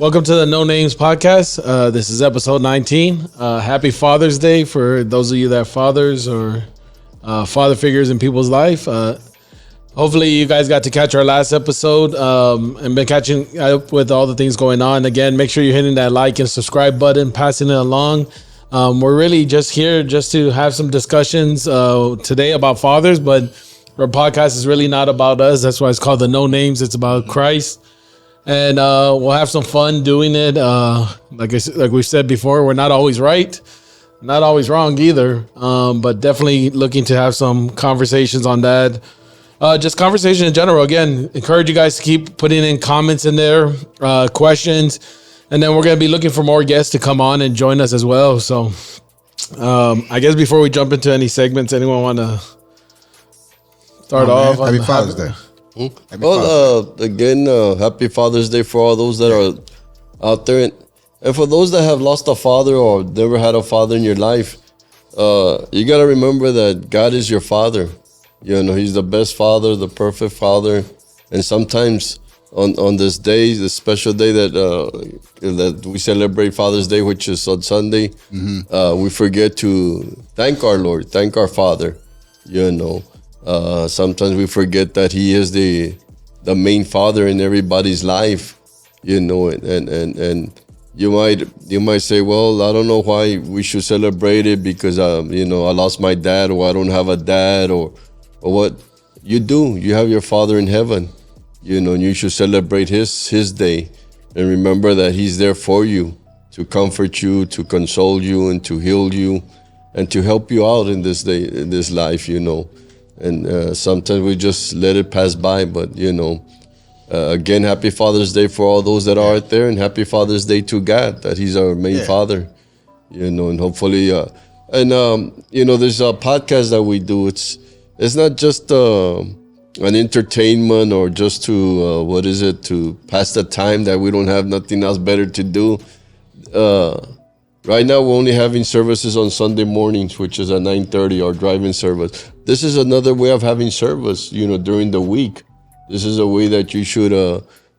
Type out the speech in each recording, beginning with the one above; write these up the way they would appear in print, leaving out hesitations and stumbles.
Welcome to the No Names podcast. This is episode 19. Happy Father's Day for those of you that are fathers or father figures in people's life. Hopefully you guys got to catch our last episode and been catching up with all the things going on. Again, make sure you're hitting that like and subscribe button, passing it along. We're really just here just to have some discussions today about fathers, but our podcast is really not about us. That's why it's called the No Names. It's about Christ. And we'll have some fun doing it. Like we've said before, we're not always right, not always wrong either. But definitely looking to have some conversations on that. Just conversation in general. Again, encourage you guys to keep putting in comments in there, questions, and then we're going to be looking for more guests to come on and join us as well. So I guess before we jump into any segments, anyone want to start off? Happy Father's Day. Again, happy Father's Day for all those that are out there. And for those that have lost a father or never had a father in your life, you got to remember that God is your father. You know, he's the best father, the perfect father. And sometimes on this day, the special day that we celebrate Father's Day, which is on Sunday, we forget to thank our Lord, thank our Father, you know. Sometimes we forget that he is the main father in everybody's life, you know, and you might say, well, I don't know why we should celebrate it because, you know, I lost my dad or I don't have a dad or what. You do. You have your Father in heaven, you know, and you should celebrate his day and remember that he's there for you to comfort you, to console you, and to heal you and to help you out in this day, in this life, you know. And sometimes we just let it pass by, but you know, again, happy Father's Day for all those that are out there, and happy Father's Day to God, that he's our main father, you know, and hopefully, you know, there's a podcast that we do. It's not just an entertainment or just to, to pass the time that we don't have nothing else better to do. Right now, we're only having services on Sunday mornings, which is at 9:30, our driving service. This is another way of having service, you know, during the week. This is a way that you should,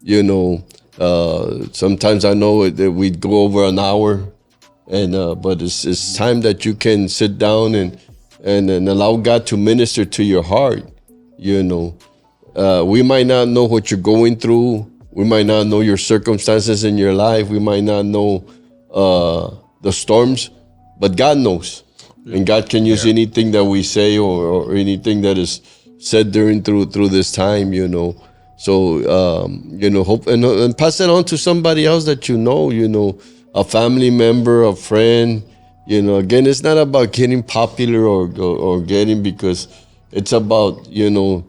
you know, sometimes I know that we go over an hour, and but it's time that you can sit down and allow God to minister to your heart, you know. We might not know what you're going through. We might not know your circumstances in your life. We might not know the storms, but God knows. And God can use anything that we say or anything that is said through this time, you know. So, you know, hope and pass it on to somebody else that you know, a family member, a friend, you know. Again, it's not about getting popular or getting, because it's about, you know,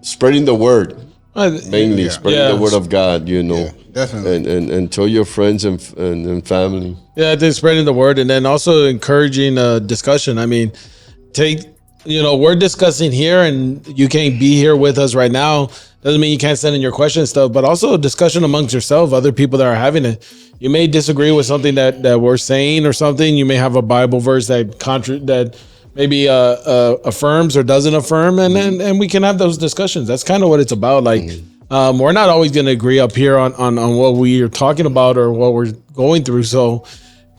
spreading the word, mainly spreading the word of God, you know. Definitely. And tell your friends and family. Yeah, I think spreading the word, and then also encouraging discussion. I mean, we're discussing here, and you can't be here with us right now. Doesn't mean you can't send in your questions and stuff, but also a discussion amongst yourself, other people that are having it. You may disagree with something that we're saying or something. You may have a Bible verse that maybe affirms or doesn't affirm, and we can have those discussions. That's kind of what it's about. Like, we're not always going to agree up here on what we are talking about or what we're going through. So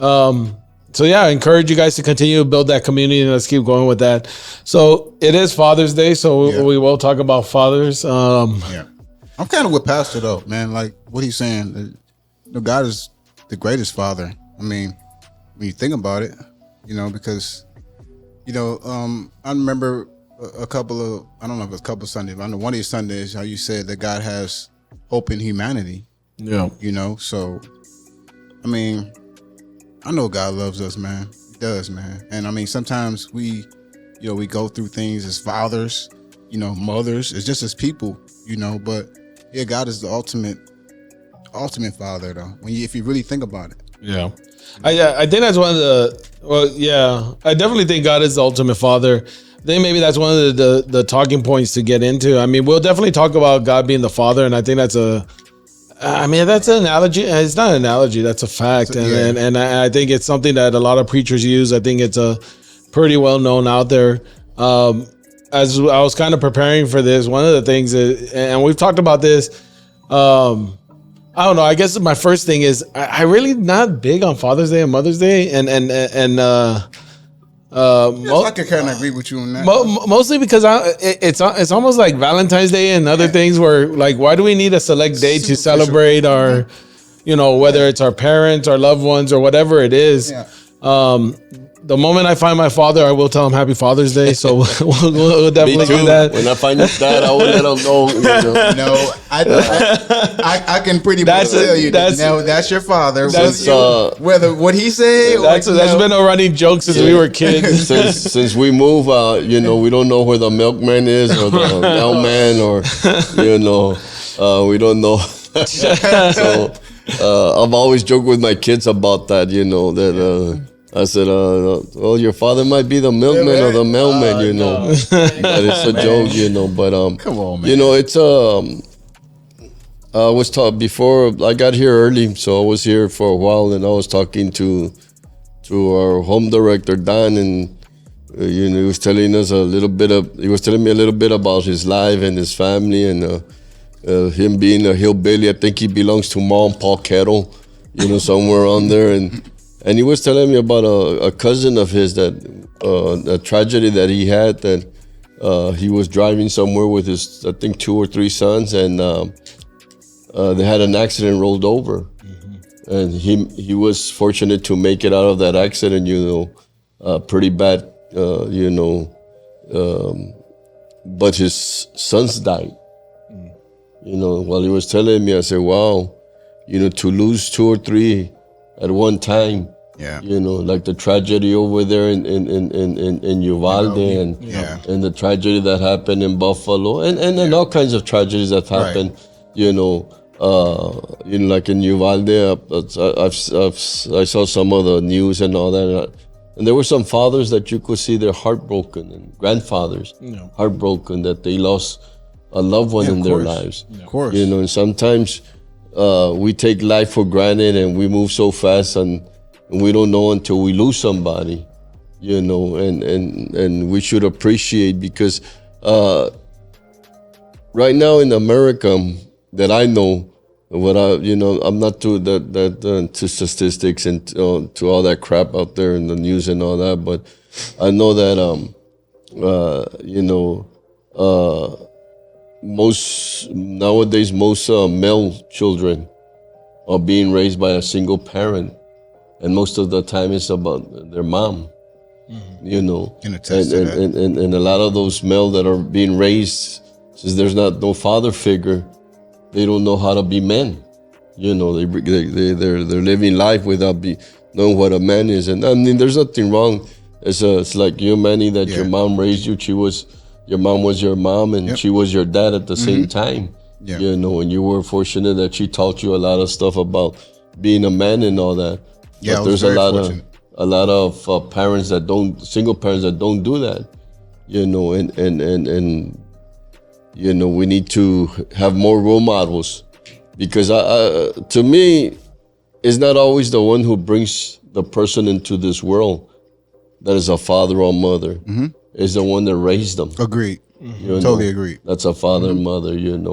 yeah, I encourage you guys to continue to build that community, and let's keep going with that. So it is Father's Day, so we will talk about fathers. I'm kind of with Pastor though, man. Like what he's saying, you know, God is the greatest father. I mean, when you think about it, you know, because, you know, I remember a couple of, I don't know if it's a couple of Sundays, but I know one of these Sundays how you said that God has hope in humanity. Yeah. You know, so, I mean, I know God loves us, man. He does, man. And I mean, sometimes we go through things as fathers, you know, mothers, it's just as people, you know, but yeah, God is the ultimate father though, if you really think about it. Yeah. I think that's one of I definitely think God is the ultimate father. I think maybe that's one of the talking points to get into. I mean, we'll definitely talk about God being the father, and I think that's an analogy. It's not an analogy, that's a fact. And I think it's something that a lot of preachers use. I think it's a pretty well known out there. As I was kind of preparing for this, one of the things is, and we've talked about this, I don't know. I guess my first thing is I really not big on Father's Day and Mother's Day, and I can kind of agree with you on that. mostly because it's almost like Valentine's Day and other things where like why do we need a select day to celebrate our, whether it's our parents, our loved ones, or whatever it is. Yeah. The moment I find my father, I will tell him Happy Father's Day. So we'll definitely do that. When I find his dad, I will let him know. No, I can pretty much tell you that's your father. Whether what he say, that's been a running joke since we were kids. Since we moved, we don't know where the milkman is or the mailman, or we don't know. So I've always joked with my kids about that. That. I said, well, your father might be the milkman or the mailman, but it's a joke, but, come on, man. It's, I was taught before I got here early, so I was here for a while, and I was talking to our home director, Don, and, he was telling me a little bit about his life and his family, and, him being a hillbilly. I think he belongs to Mom Paul Kettle, somewhere on there, and he was telling me about a cousin of his that a tragedy that he had, that he was driving somewhere with his, I think, 2 or 3 sons, and they had an accident, rolled over. Mm-hmm. And he was fortunate to make it out of that accident, pretty bad, but his sons died. While he was telling me, I said, wow, to lose 2 or 3 at one time, like the tragedy over there in Uvalde, and the tragedy that happened in Buffalo, and all kinds of tragedies that happened, like in Uvalde. I saw some of the news and all that, and there were some fathers that you could see they're heartbroken, and grandfathers heartbroken that they lost a loved one in their lives. Of course, and sometimes. We take life for granted, and we move so fast, and we don't know until we lose somebody, and we should appreciate, because right now in America that I know, I'm not to statistics and to all that crap out there in the news and all that, but I know that most male children are being raised by a single parent, and most of the time it's about their mom. Mm-hmm. And a lot of those male that are being raised, since there's no father figure, they don't know how to be men. They're living life without knowing what a man is. And I mean, there's nothing wrong. It's like you, Manny, that your mom raised you. Your mom was your mom, and she was your dad at the same time. Yeah. And you were fortunate that she taught you a lot of stuff about being a man and all that. Yeah, but there's a lot of single parents that don't do that. And we need to have more role models, because to me, it's not always the one who brings the person into this world that is a father or mother. Mm-hmm. Is the one that raised them. Agreed. Totally agreed. That's a father and mother, and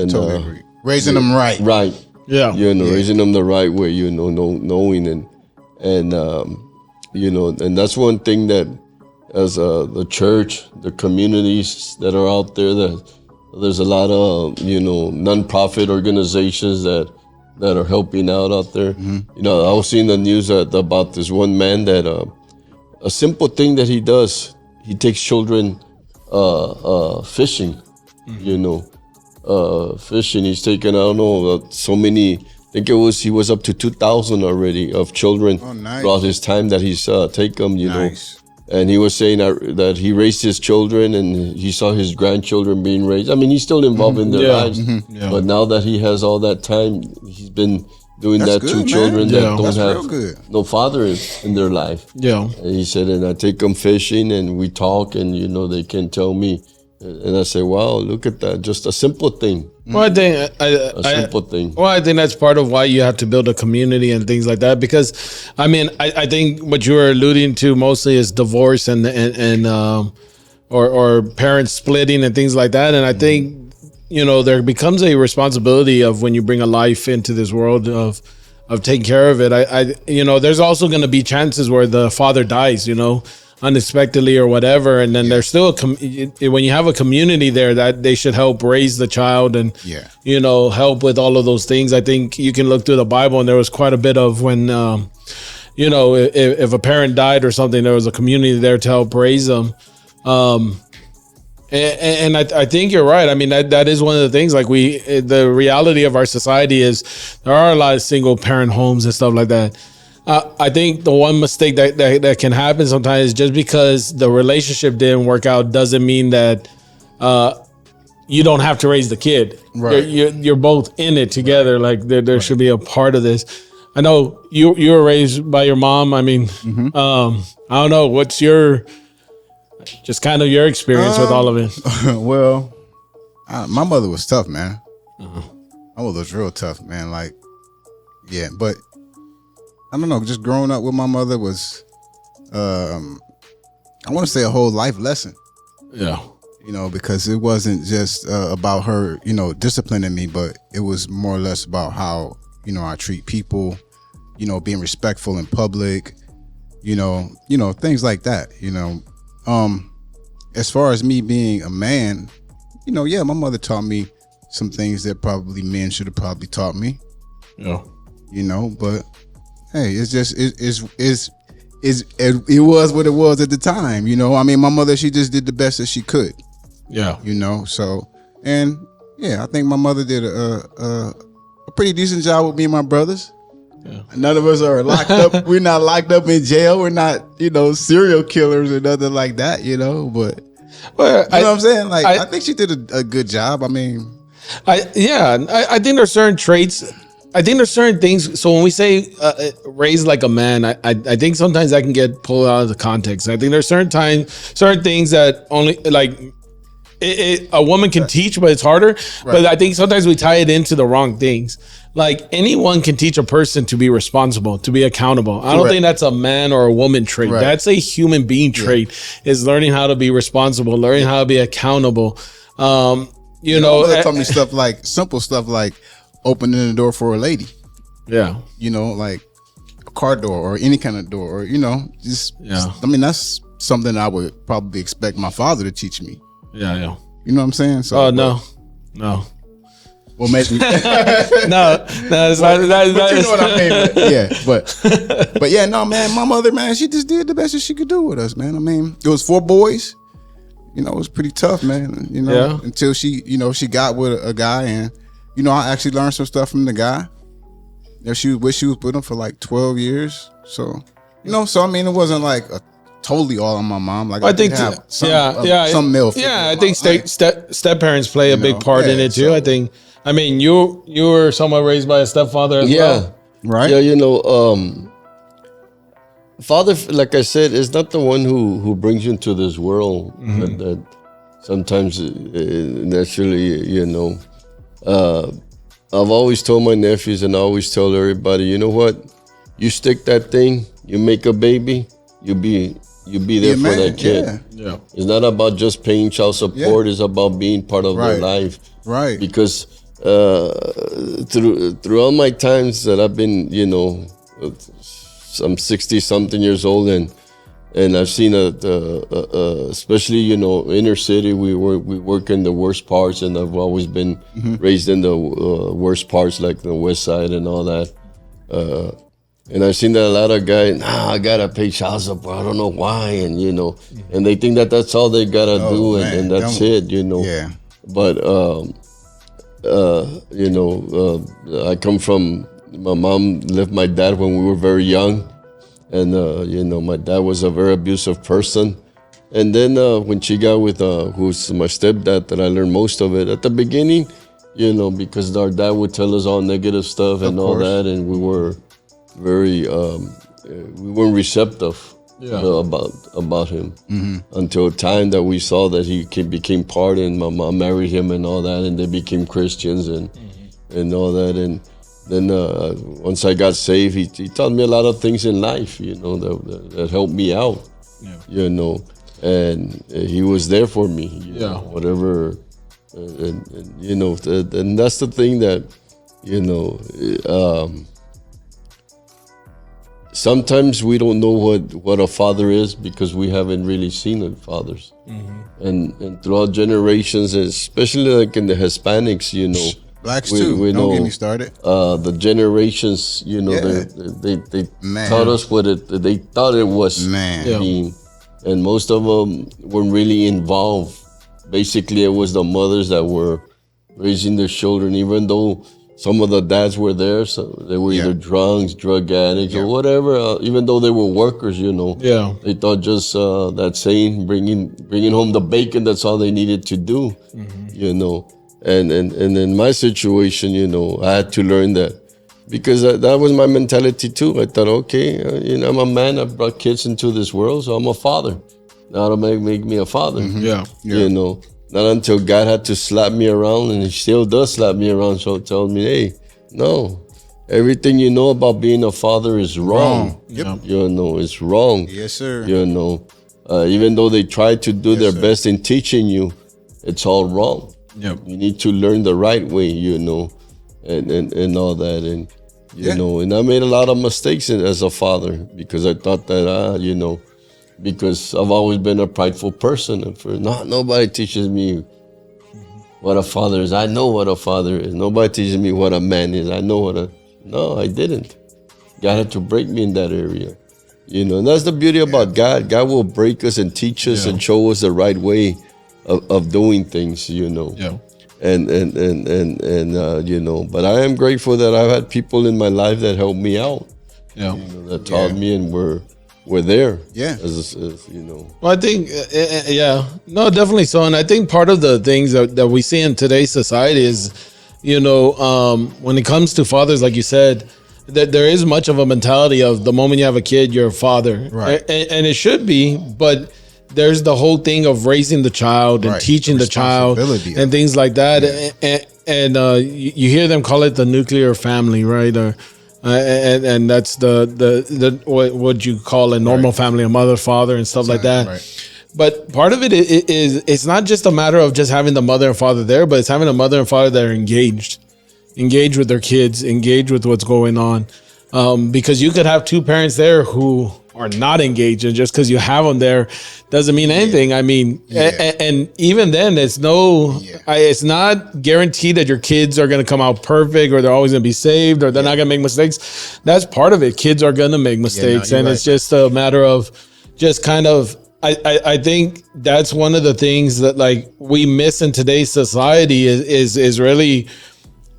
totally agree. Raising them right. Right. Yeah. Raising them the right way, knowing and that's one thing that, as the church, the communities that are out there, that there's a lot of non-profit organizations that are helping out there. Mm-hmm. I was seeing the news about this one man that a simple thing that he does, he takes children fishing. Mm-hmm. Fishing. He's taken, I don't know, so many. I think he was up to 2,000 already of children throughout his time that he's take them. Nice. And he was saying that he raised his children, and he saw his grandchildren being raised. I mean, he's still involved in their lives, but now that he has all that time, he's been doing that to children that don't have no father in their life. Yeah. And he said, and I take them fishing, and we talk, and they can tell me, and I say, wow, look at that, just a simple thing. Well, I think a simple thing. Well, I think that's part of why you have to build a community and things like that. Because, I mean, I think what you were alluding to mostly is divorce and or parents splitting and things like that. And I think there becomes a responsibility of when you bring a life into this world of taking care of it. There's also going to be chances where the father dies, unexpectedly or whatever, and then there's still when you have a community there that they should help raise the child and help with all of those things. I think you can look through the Bible, and there was quite a bit of when if a parent died or something, there was a community there to help raise them. And I think you're right. I mean, that is one of the things. Like the reality of our society is there are a lot of single parent homes and stuff like that. I think the one mistake that can happen sometimes is just because the relationship didn't work out doesn't mean that you don't have to raise the kid. Right. You're both in it together. Like there should be a part of this. I know you were raised by your mom. I mean, I don't know. What's your experience with all of it? Well, my mother was tough, man. My mother was real tough, man. Like, yeah, but I don't know. Just growing up with my mother was, I want to say, a whole life lesson. Yeah. Because it wasn't just about her, disciplining me, but it was more or less about how, I treat people, being respectful in public, things like that, as far as me being a man, my mother taught me some things that probably men should have probably taught me. Yeah. But hey, it's just it was what it was at the time. I mean, my mother, she just did the best that she could. Yeah. So, and yeah, I think my mother did a pretty decent job with me and my brothers. Yeah. None of us are locked up. We're not locked up in jail. We're not, serial killers or nothing like that, but well, you know what I'm saying? Like, I think she did a good job. I mean, I think there's certain traits. I think there's certain things. So when we say raised like a man, I think sometimes that can get pulled out of the context. I think there's certain things that only like a woman can teach, but it's harder. Right. But I think sometimes we tie it into the wrong things. Like anyone can teach a person to be responsible, to be accountable. I don't think that's a man or a woman trait. Right. That's a human being trait, is learning how to be responsible, learning how to be accountable. They taught me stuff like simple stuff like opening the door for a lady. Yeah. Like a car door or any kind of door or, I mean, that's something I would probably expect my father to teach me. Yeah. You know what I'm saying? So, no. Well, maybe no, it's not. But you know what I mean? Yeah, but yeah, no, man. My mother, man, she just did the best that she could do with us, man. I mean, it was 4 boys. It was pretty tough, man. Until she, she got with a guy, and I actually learned some stuff from the guy. She was with him for like 12 years. So, so I mean, it wasn't like a totally all on my mom. Like I think some male. Yeah, I think step parents play a big part in it too. So, I think. I mean, you were somewhat raised by a stepfather as well, right? Yeah, father, like I said, is not the one who brings you into this world. Mm-hmm. That sometimes naturally, I've always told my nephews, and I always tell everybody, you know what? You stick that thing, you make a baby, you be there for that kid. Yeah. It's not about just paying child support. It's about being part of their life. Right. Because through all my times that I've been, I'm 60-something years old, and I've seen especially inner city. We work in the worst parts, and I've always been raised in the worst parts, like the west side and all that. And I've seen that a lot of guys, I gotta pay child support. I don't know why, and and they think that that's all they gotta do, and that's it, Yeah. But I come from, my mom left my dad when we were very young, and my dad was a very abusive person. And then when she got with who's my stepdad, that I learned most of it at the beginning, because our dad would tell us all negative stuff and all that, and we were very we weren't receptive about him until a time that we saw that he became part, and my mom married him and all that, and they became Christians and all that. And then once I got saved, he taught me a lot of things in life, that helped me out, and he was there for me, whatever and you know, and that's the thing that, you know, sometimes we don't know what a father is because we haven't really seen it, fathers. And throughout generations, especially like in the Hispanics, you know, Blacks too. we Don't know, get me started. The generations, you know, they Man. taught us they thought it was Man. being, and most of them weren't really involved. Basically, it was the mothers that were raising their children, even though some of the dads were there, so they were either drunks, drug addicts, or whatever. Even though they were workers, you know, they thought just that saying, bringing home the bacon, that's all they needed to do, you know. And in my situation, you know, I had to learn that because that was my mentality too. I thought, okay, you know, I'm a man. I brought kids into this world, so I'm a father. Now to make me a father, you know. Not until God had to slap me around, and He still does slap me around. So telling me, hey, no, everything you know about being a father is wrong. You know, it's wrong. Yes, sir. You know, even though they try to do their best in teaching you, it's all wrong. You need to learn the right way, you know, and all that, and you know, and I made a lot of mistakes as a father because I thought that, you know, because I've always been a prideful person, and nobody teaches me what a father is. I know what a father is. Nobody teaches me what a man is. I know no, I didn't. God had to break me in that area, you know. And that's the beauty about God. God will break us and teach us and show us the right way of doing things, you know. And you know, but I am grateful that I've had people in my life that helped me out, you know, that taught me and were there, as you know. Well, I think, no, definitely so. And I think part of the things that we see in today's society is, you know, when it comes to fathers, like you said, that there is much of a mentality of the moment you have a kid, you're a father, right? And it should be, but there's the whole thing of raising the child and teaching the child and things like that. And you hear them call it the nuclear family, right? Or and that's the what you call a normal family, a mother, father, and stuff like that. But part of it is it's not just a matter of just having the mother and father there, but it's having a mother and father that are engaged with their kids, engaged with what's going on. Because you could have two parents there who are not engaged, and just because you have them there doesn't mean anything. I mean, and even then, it's it's not guaranteed that your kids are going to come out perfect, or they're always going to be saved, or they're not going to make mistakes. That's part of it. Kids are going to make mistakes, and it's just a matter of just kind of. I think that's one of the things that like we miss in today's society is really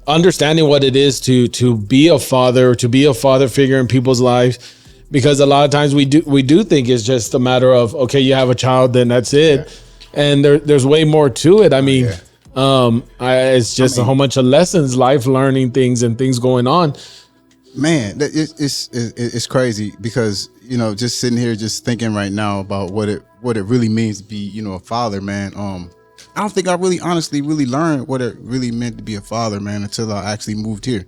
understanding what it is to be a father, or to be a father figure in people's lives. Because a lot of times we do think it's just a matter of, okay, you have a child, then that's it. And there's way more to it. I mean, it's just a whole bunch of lessons, life learning things and things going on. Man, it's crazy because, you know, just sitting here just thinking right now about what it really means to be, you know, a father, man. I don't think I really honestly really learned what it really meant to be a father, man, until I actually moved here.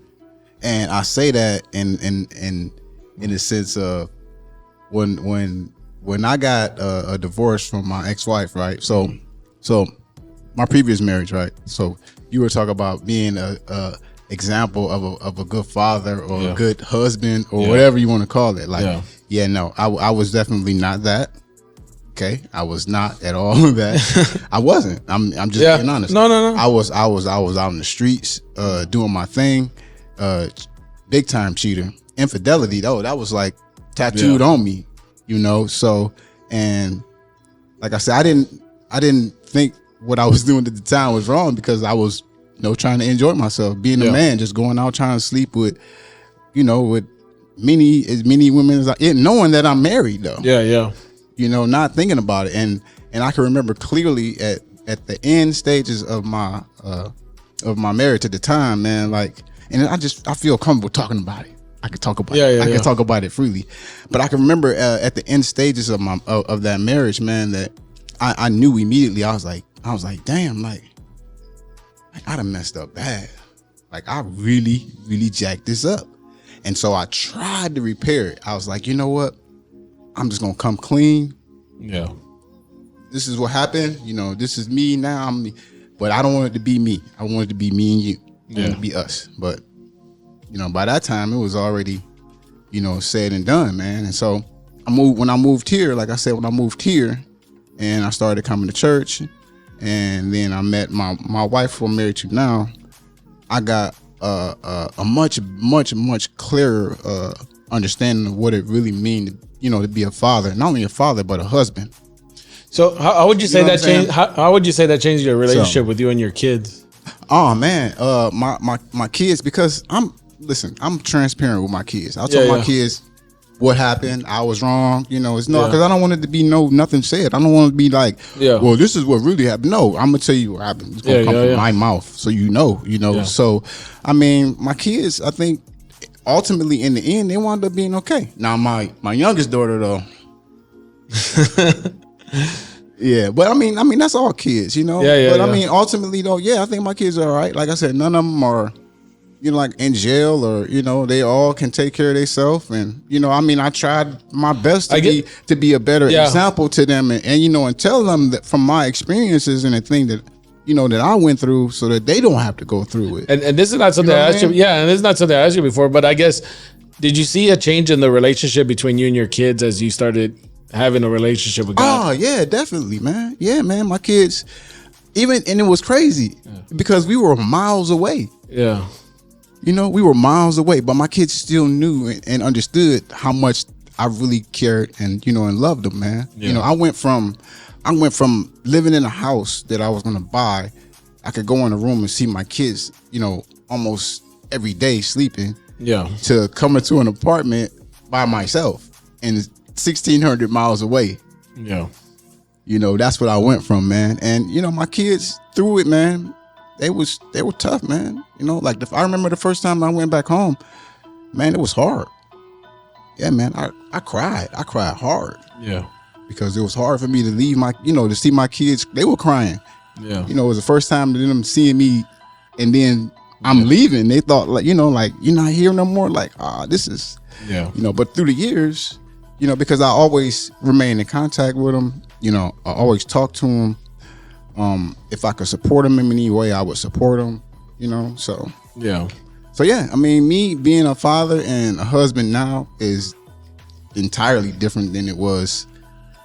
And I say that in the sense of when I got a divorce from my ex-wife, right? So my previous marriage, right? So you were talking about being a example of a good father or a good husband or whatever you want to call it. Like, no, I was definitely not that. Okay, I was not at all that. I wasn't. I'm just being honest. No. I was out in the streets, doing my thing, big time cheater. Infidelity though, that was like tattooed on me, you know. So, and like I said, I didn't think what I was doing at the time was wrong because I was, you know, trying to enjoy myself, being a man, just going out trying to sleep with, you know, with as many women as knowing that I'm married though. You know, not thinking about it, and I can remember clearly at the end stages of my marriage at the time, man. Like, and I feel comfortable talking about it. I could talk about it. I can talk about it freely, but I can remember at the end stages of of that marriage, man, that I knew immediately. I was like, damn, like I done messed up bad. Like I really, really jacked this up, and so I tried to repair it. I was like, you know what? I'm just gonna come clean. This is what happened. You know, this is me now. But I don't want it to be me. I want it to be me and you. I want it to be us. But, you know, by that time it was already, you know, said and done, man. And so when I moved here, like I said, when I moved here and I started coming to church, and then I met my wife who I'm married to now, I got a much clearer understanding of what it really means, you know, to be a father. Not only a father, but a husband. So how would you say that changed? How would you say that changed your relationship with you and your kids? Oh man, my kids, because I'm transparent with my kids. I'll tell my kids what happened. I was wrong. You know, it's not because I don't want it to be nothing said. I don't want to be like, well, this is what really happened. No, I'm gonna tell you what happened. It's gonna come from my mouth, so you know. Yeah. So, I mean, my kids, I think, ultimately in the end, they wound up being okay. Now, my youngest daughter though. Yeah, but I mean that's all kids, you know. But I mean, ultimately though, I think my kids are all right. Like I said, none of them are, you know, like in jail, or, you know, they all can take care of themselves. And, you know, I mean, I tried my best to be a better example to them, and you know, and tell them that from my experiences and the thing that, you know, that I went through, so that they don't have to go through it. And this is not something I asked you. Yeah, and this is not something I asked you before. But I guess, did you see a change in the relationship between you and your kids as you started having a relationship with God? Oh yeah, definitely, man. Yeah, man. My kids, and it was crazy because we were miles away. Yeah. You know, we were miles away, but my kids still knew and understood how much I really cared and, you know, and loved them, man. Yeah. You know, I went from living in a house that I was gonna buy. I could go in a room and see my kids, you know, almost every day sleeping. Yeah. To coming to an apartment by myself and 1,600 miles away. Yeah. You know, that's what I went from, man. And, you know, my kids through it, man. They were tough, man. You know, like I remember the first time I went back home, man, it was hard. Yeah, man, I cried. I cried hard. Yeah. Because it was hard for me to leave to see my kids. They were crying. Yeah. You know, it was the first time to them seeing me, and then I'm leaving. They thought, like, you know, like, you're not here no more. Like, this is, you know, but through the years, you know, because I always remain in contact with them, you know, I always talk to them. If I could support them in any way, I would support them, you know. So yeah, I mean, me being a father and a husband now is entirely different than it was,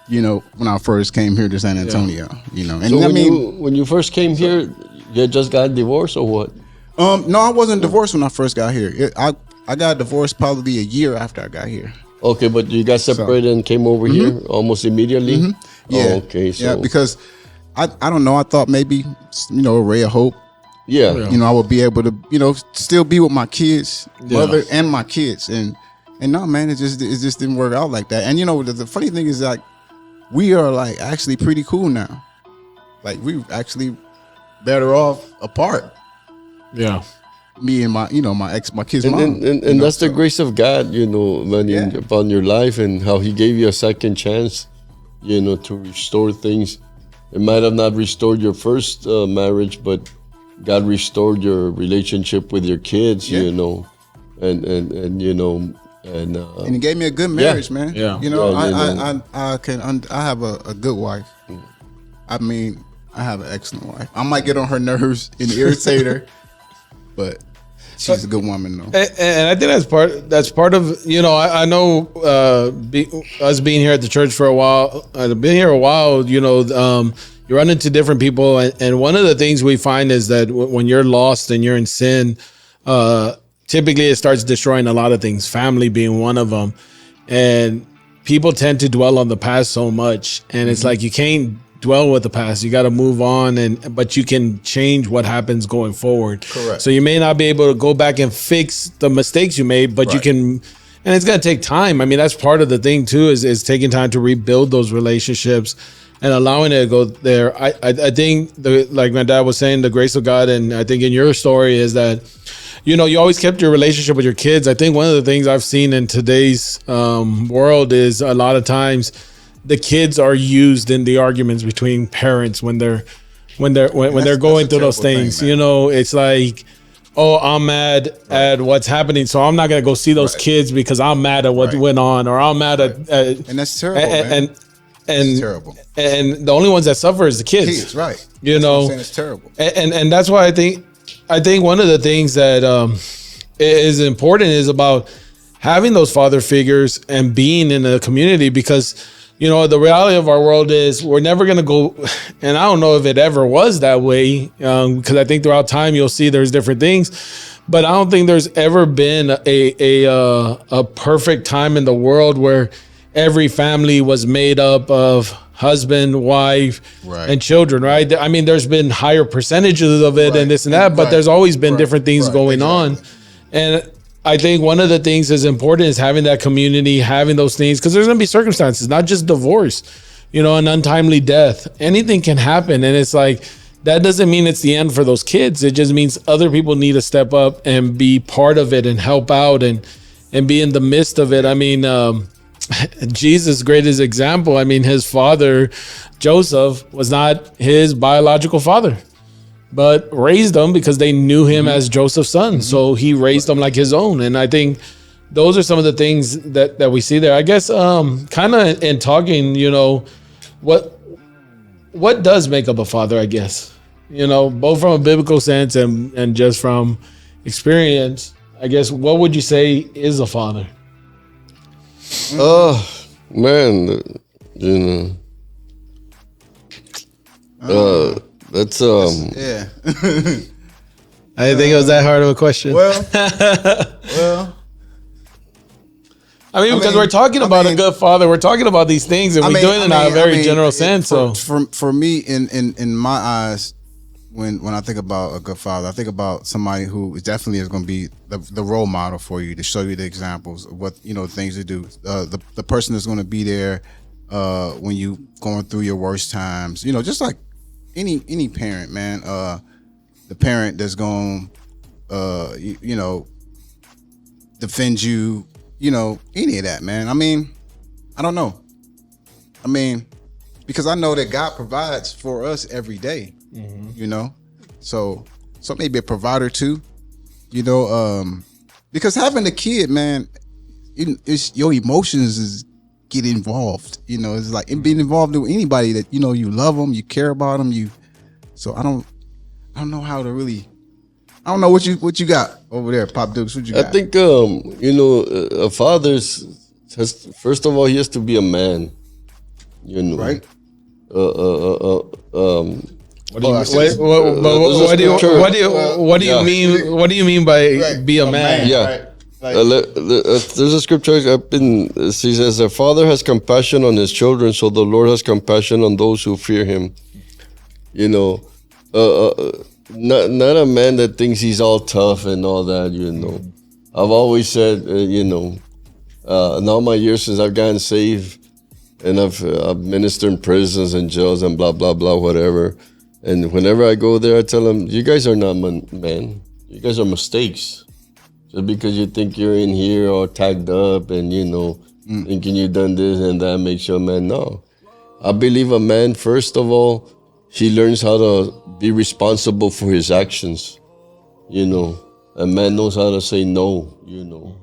you know, when I first came here to San Antonio. You know, and so when you first came here, you just got divorced or what? No, I wasn't divorced when I first got here. I got divorced probably a year after I got here. Okay, but you got separated and came over here almost immediately. Yeah. Oh, okay. So because I don't know. I thought maybe, you know, a ray of hope. Yeah. You know, I would be able to, you know, still be with my kids, mother and my kids, and no, man, it just didn't work out like that. And you know, the funny thing is, like, we are like actually pretty cool now. Like, we actually better off apart. Yeah. Me and my kids' mom. And that's the grace of God, you know, man, upon your life, and how He gave you a second chance, you know, to restore things. It might have not restored your first marriage, but God restored your relationship with your kids, you know, and you know, and He gave me a good marriage, man. Yeah, you know, I have a good wife. I mean, I have an excellent wife. I might get on her nerves and irritate her, but she's a good woman, though. And I think that's part of, you know, I know us being here at the church for a while, I've been here a while, you know, you run into different people. And one of the things we find is that when you're lost and you're in sin, typically it starts destroying a lot of things, family being one of them. And people tend to dwell on the past so much. And it's like, you can't dwell with the past. You got to move on, but you can change what happens going forward. Correct. So you may not be able to go back and fix the mistakes you made, but you can, and it's going to take time. I mean, that's part of the thing too, is taking time to rebuild those relationships and allowing it to go there. I think, like my dad was saying, the grace of God, and I think in your story is that, you know, you always kept your relationship with your kids. I think one of the things I've seen in today's world is a lot of times the kids are used in the arguments between parents when they're going through those things. You know, it's like, oh, I'm mad at what's happening, so I'm not gonna go see those kids because I'm mad at what went on, or I'm mad at and that's terrible, man. and terrible. And the only ones that suffer is the kids. Kids, right? You That's know, what I'm saying, it's terrible. And that's why I think one of the things that is important is about having those father figures and being in a community, because you know the reality of our world is we're never going to go, and I don't know if it ever was that way, because I think throughout time you'll see there's different things, but I don't think there's ever been a perfect time in the world where every family was made up of husband, wife, Right. and children, right? I mean, there's been higher percentages of it Right. and this and that, but Right. there's always been Right. different things Right. going on. Exactly. And I think one of the things that's important is having that community, having those things, because there's going to be circumstances, not just divorce, you know, an untimely death. Anything can happen. And it's like, that doesn't mean it's the end for those kids. It just means other people need to step up and be part of it and help out and be in the midst of it. I mean, Jesus' greatest example, I mean, his father, Joseph, was not his biological father, but raised him because they knew him as Joseph's son. So he raised him like his own. And I think those are some of the things that we see there. I guess kind of in talking, you know, what does make up a father, I guess, you know, both from a biblical sense and just from experience, I guess, what would you say is a father? Man, you know, that's Yeah. I didn't think it was that hard of a question. Well, I mean, because we're talking about a good father, we're talking about these things, and we're doing it in a very general sense. So, for me, in my eyes, when I think about a good father, I think about somebody who definitely is going to be the role model for you, to show you the examples of what, you know, things to do. The person that's going to be there when you going through your worst times. You know, just like any parent, man. The parent that's going, you know, defend you. You know, any of that, man. I mean, I don't know. I mean, because I know that God provides for us every day. You know, so maybe a provider too. You know, because having a kid, man, it's your emotions get involved. You know, it's like being involved with anybody that, you know, you love them, you care about them. So I don't know how to really. I don't know what you got over there, Pop Dukes. What you got? I think you know, a father has, first of all, he has to be a man. You know, right? what do you mean? What do you mean by be a man? Yeah. Right. There's a scripture up in. He says, "A father has compassion on his children, so the Lord has compassion on those who fear Him." You know, not a man that thinks he's all tough and all that. You know, I've always said, you know, in all my years since I've gotten saved, and I've ministered in prisons and jails and blah blah blah whatever. And whenever I go there, I tell them, "You guys are not men. You guys are mistakes. Just because you think you're in here all tagged up and, you know, thinking you've done this and that makes you a man." No. I believe a man, first of all, he learns how to be responsible for his actions. You know, a man knows how to say no, you know,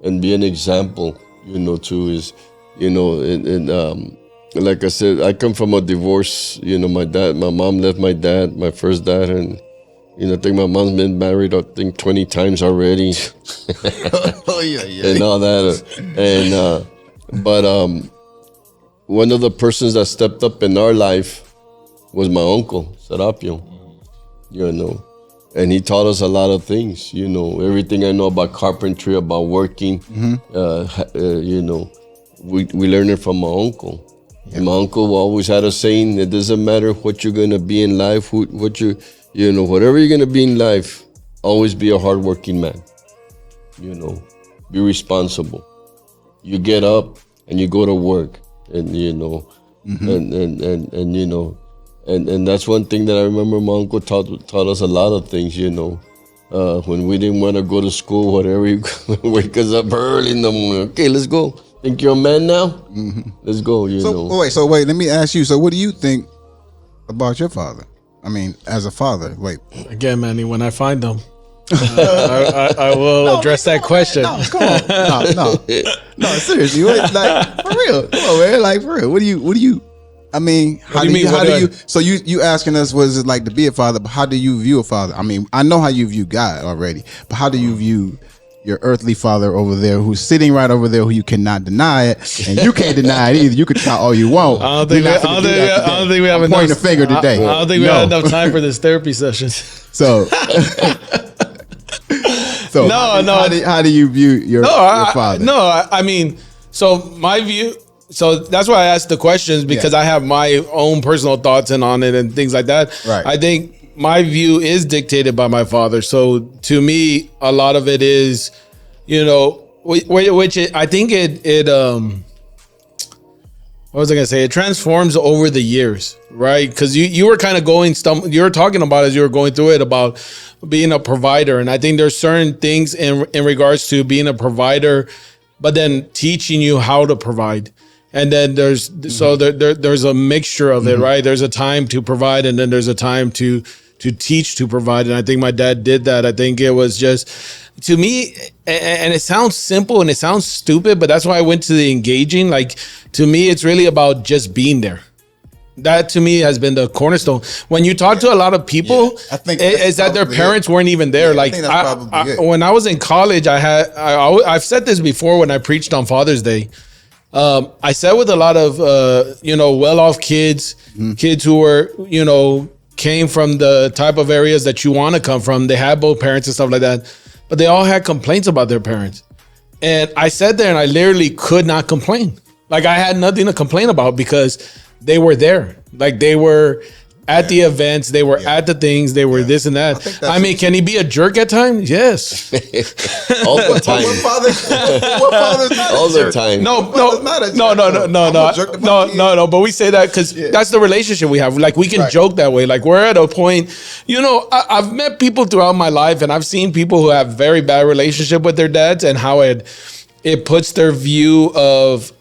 and be an example, you know, to his, you know, and like I said, I come from a divorce. You know, my mom left my dad, my first dad, and, you know, I think my mom's been married, I think 20 times already. Oh yeah. And all that. And, but one of the persons that stepped up in our life was my uncle, Serapio, you know. And he taught us a lot of things, you know, everything I know about carpentry, about working, you know, we learned it from my uncle. And my uncle always had a saying, it doesn't matter what you're going to be in life, you know, whatever you're going to be in life, always be a hardworking man. You know, be responsible. You get up and you go to work, and, you know, and you know, and that's one thing that I remember my uncle taught us a lot of things, you know. When we didn't want to go to school, whatever, he wake us up early in the morning. Okay, let's go. Think you're a man now? Let's go, you know. So wait, let me ask you. So what do you think about your father? I mean, as a father, wait. Again, Manny, when I find them, I will address that question. No, come on. No, seriously. Like, for real. Come on, man. Like, for real. What do you I mean, how do do you you, mean? how What do do I- you, so you asking us what is it like to be a father, but how do you view a father? I mean, I know how you view God already, but how do you view your earthly father over there who's sitting right over there who you cannot deny it, and you can't deny it either. You can try all you want. I don't think we have I'm enough. pointing a finger today. I don't think we have enough time for this therapy sessions. So, how do you view your father? I mean, so my view. So that's why I asked the questions, because I have my own personal thoughts on it and things like that. Right. I think my view is dictated by my father. So to me, a lot of it is, I think it what was I gonna say? It transforms over the years, right? Because you were kind of you were talking about as you were going through it about being a provider, and I think there's certain things in regards to being a provider, but then teaching you how to provide. And then there's there's a mixture of it, right? There's a time to provide, and then there's a time to teach to provide. And I think my dad did that. I think it was just, to me, and it sounds simple and it sounds stupid, but that's why I went to the engaging. Like, to me, it's really about just being there. That to me has been the cornerstone. When you talk to a lot of people, I think is that their parents weren't even there. I think that's probably it. When I was in college, I've said this before when I preached on Father's Day. I sat with a lot of well-off kids, kids who were came from the type of areas that you want to come from. They had both parents and stuff like that, but they all had complaints about their parents. And I sat there and I literally could not complain. Like, I had nothing to complain about because they were there. Like, they were at the events, they were at the things, they were this and that. I mean, can he be a jerk at times? Yes. All the time. What father's not All a the jerk? time. No. But we say that because that's the relationship we have. Like, we can joke that way. Like, we're at a point, I've met people throughout my life, and I've seen people who have very bad relationship with their dads, and how it puts their view of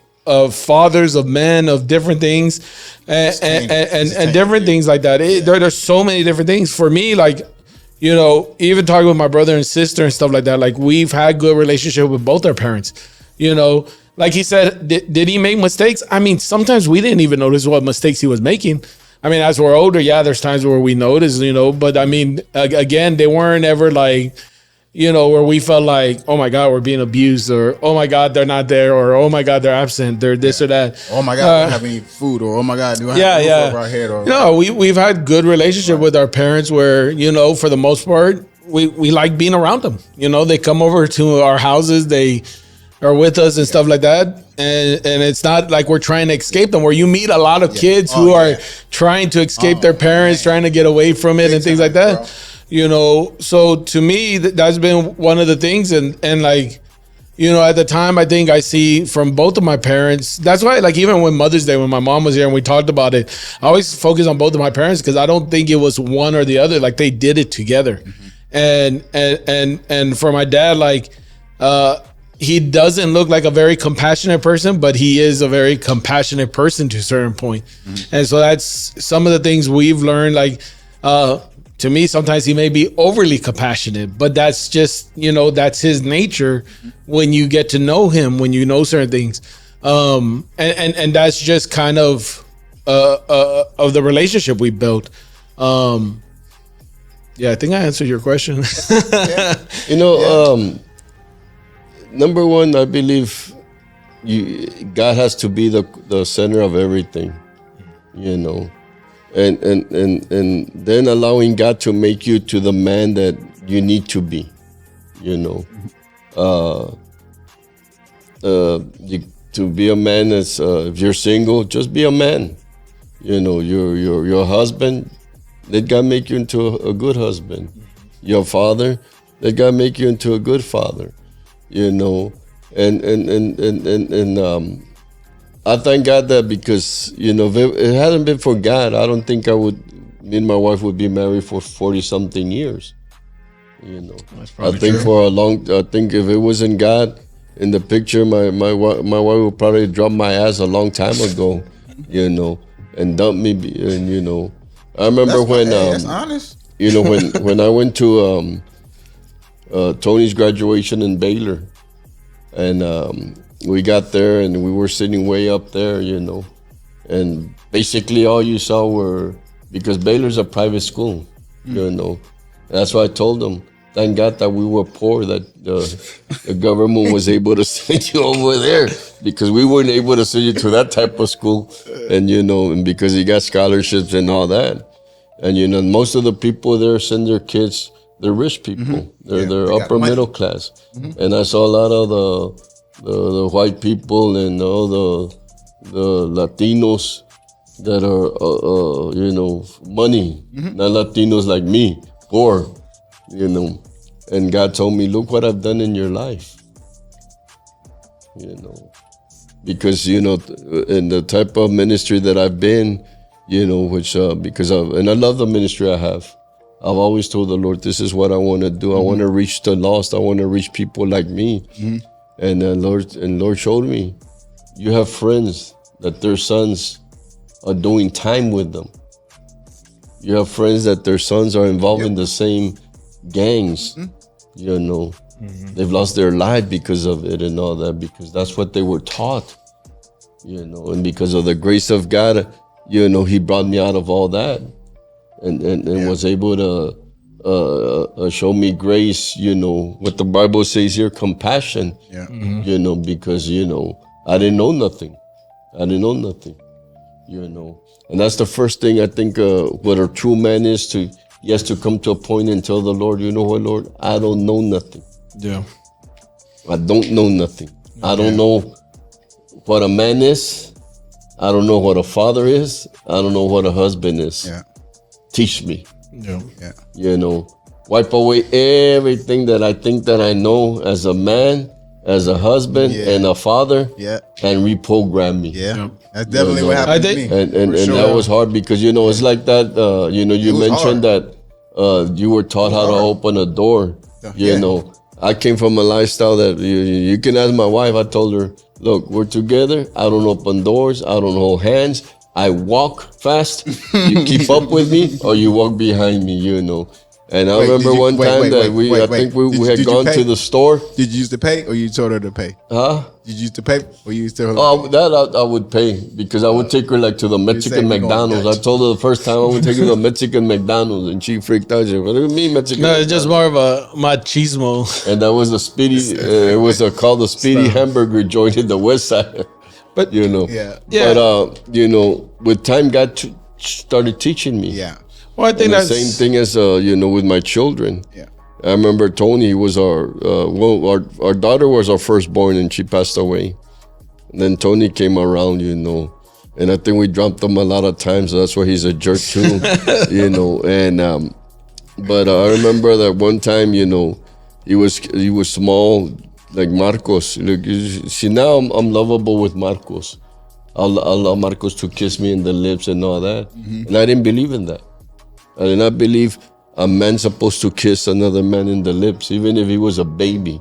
fathers, of men, of different things, and different things like that. There's so many different things. For me, like, even talking with my brother and sister and stuff like that, like, we've had good relationship with both our parents. Like he said, did he make mistakes? I mean, sometimes we didn't even notice what mistakes he was making. I mean, as we're older, there's times where we notice, but I mean, again, they weren't ever like, where we felt like, oh my God, we're being abused, or oh my God, they're not there, or oh my God, they're absent, they're this or that. Oh my God, I don't have any food, or oh my God, do I have a roof over our head? Or no, we've had good relationship with our parents where, for the most part, we like being around them. They come over to our houses, they are with us and stuff like that. And it's not like we're trying to escape them, where you meet a lot of kids who are trying to escape their parents, trying to get away from it and things like that. Bro. So to me, that's been one of the things. And like, at the time, I think I see from both of my parents, that's why, like, even when Mother's Day, when my mom was here and we talked about it, I always focus on both of my parents, because I don't think it was one or the other. Like, they did it together. And for my dad, like, he doesn't look like a very compassionate person, but he is a very compassionate person to a certain point. And so that's some of the things we've learned. Like, to me, sometimes he may be overly compassionate, but that's just, that's his nature when you get to know him, when you know certain things. And that's just kind of the relationship we built. I think I answered your question. Number one, I believe God has to be the center of everything, and then allowing God to make you to the man that you need to be, to be a man. That's if you're single, just be a man. Your husband, let God make you into a good husband. Your father, let God make you into a good father. And I thank God that, because if it hadn't been for God, I don't think me and my wife would be married for 40 something years. I think true. I think if it wasn't God in the picture, my wife would probably drop my ass a long time ago, and dump me. And I remember that's honest. when I went to Tony's graduation in Baylor, and we got there and we were sitting way up there, And basically all you saw were, because Baylor's a private school, you know. That's why I told them, thank God that we were poor, that the government was able to send you over there, because we weren't able to send you to that type of school. And, you know, and because you got scholarships and all that. And, you know, most of the people there send their kids, they're rich people. They're upper middle class. And I saw a lot of the white people and all the Latinos that are, you know, money, not Latinos like me, poor, you know. And God told me, look what I've done in your life, you know. Because, you know, in the type of ministry that I've been, you know, which, and I love the ministry I have. I've always told the Lord, this is what I want to do. I want to reach the lost. I want to reach people like me. And Lord showed me, you have friends that their sons are doing time with them. You have friends that their sons are involved in the same gangs. You know, they've lost their life because of it and all that, because that's what they were taught. You know, and because of the grace of God, you know, He brought me out of all that, and was able to show me grace. You know, what the Bible says here, compassion. You know, because, you know, I didn't know nothing. You know, and that's the first thing I think what a true man is, he has to come to a point and tell the Lord, you know what, Lord, I don't know nothing. Yeah. I don't know nothing. I don't know what a man is. I don't know what a father is. I don't know what a husband is. Yeah. Teach me. Yeah. Yeah. You know, wipe away everything that I think that I know as a man, as a husband, and a father, and reprogram me. Yeah. That's definitely what happened to me. And that was hard, because, you know, it's like that, you know, you mentioned that you were taught how to open a door. You know, I came from a lifestyle that you can ask my wife. I told her, look, we're together. I don't open doors. I don't hold hands. I walk fast. You keep up with me, or you walk behind me, you know. And I remember one time that we had gone to the store. Did you use to pay, or you told her to pay? Huh? Did you use to pay, or you used to? Oh, that I would pay, because I would take her like to the Mexican McDonald's. I told her the first time I would take her to the Mexican McDonald's, and she freaked out. She said, what do you mean Mexican? No, it's just more of a machismo. And that was the Speedy. It was called the Speedy Hamburger joint in the West Side. But you know, But you know, with time, God started teaching me. Yeah. Well, I think and that's the same thing as you know, with my children. Yeah. I remember Tony was our daughter was our firstborn, and she passed away. And then Tony came around, you know, and I think we dropped him a lot of times. So that's why he's a jerk too, you know. And but I remember that one time, you know, he was small, like Marcos. Look, see, now I'm lovable with Marcos. I'll allow Marcos to kiss me in the lips and all that, and I didn't believe in that. I did not believe a man's supposed to kiss another man in the lips, even if he was a baby.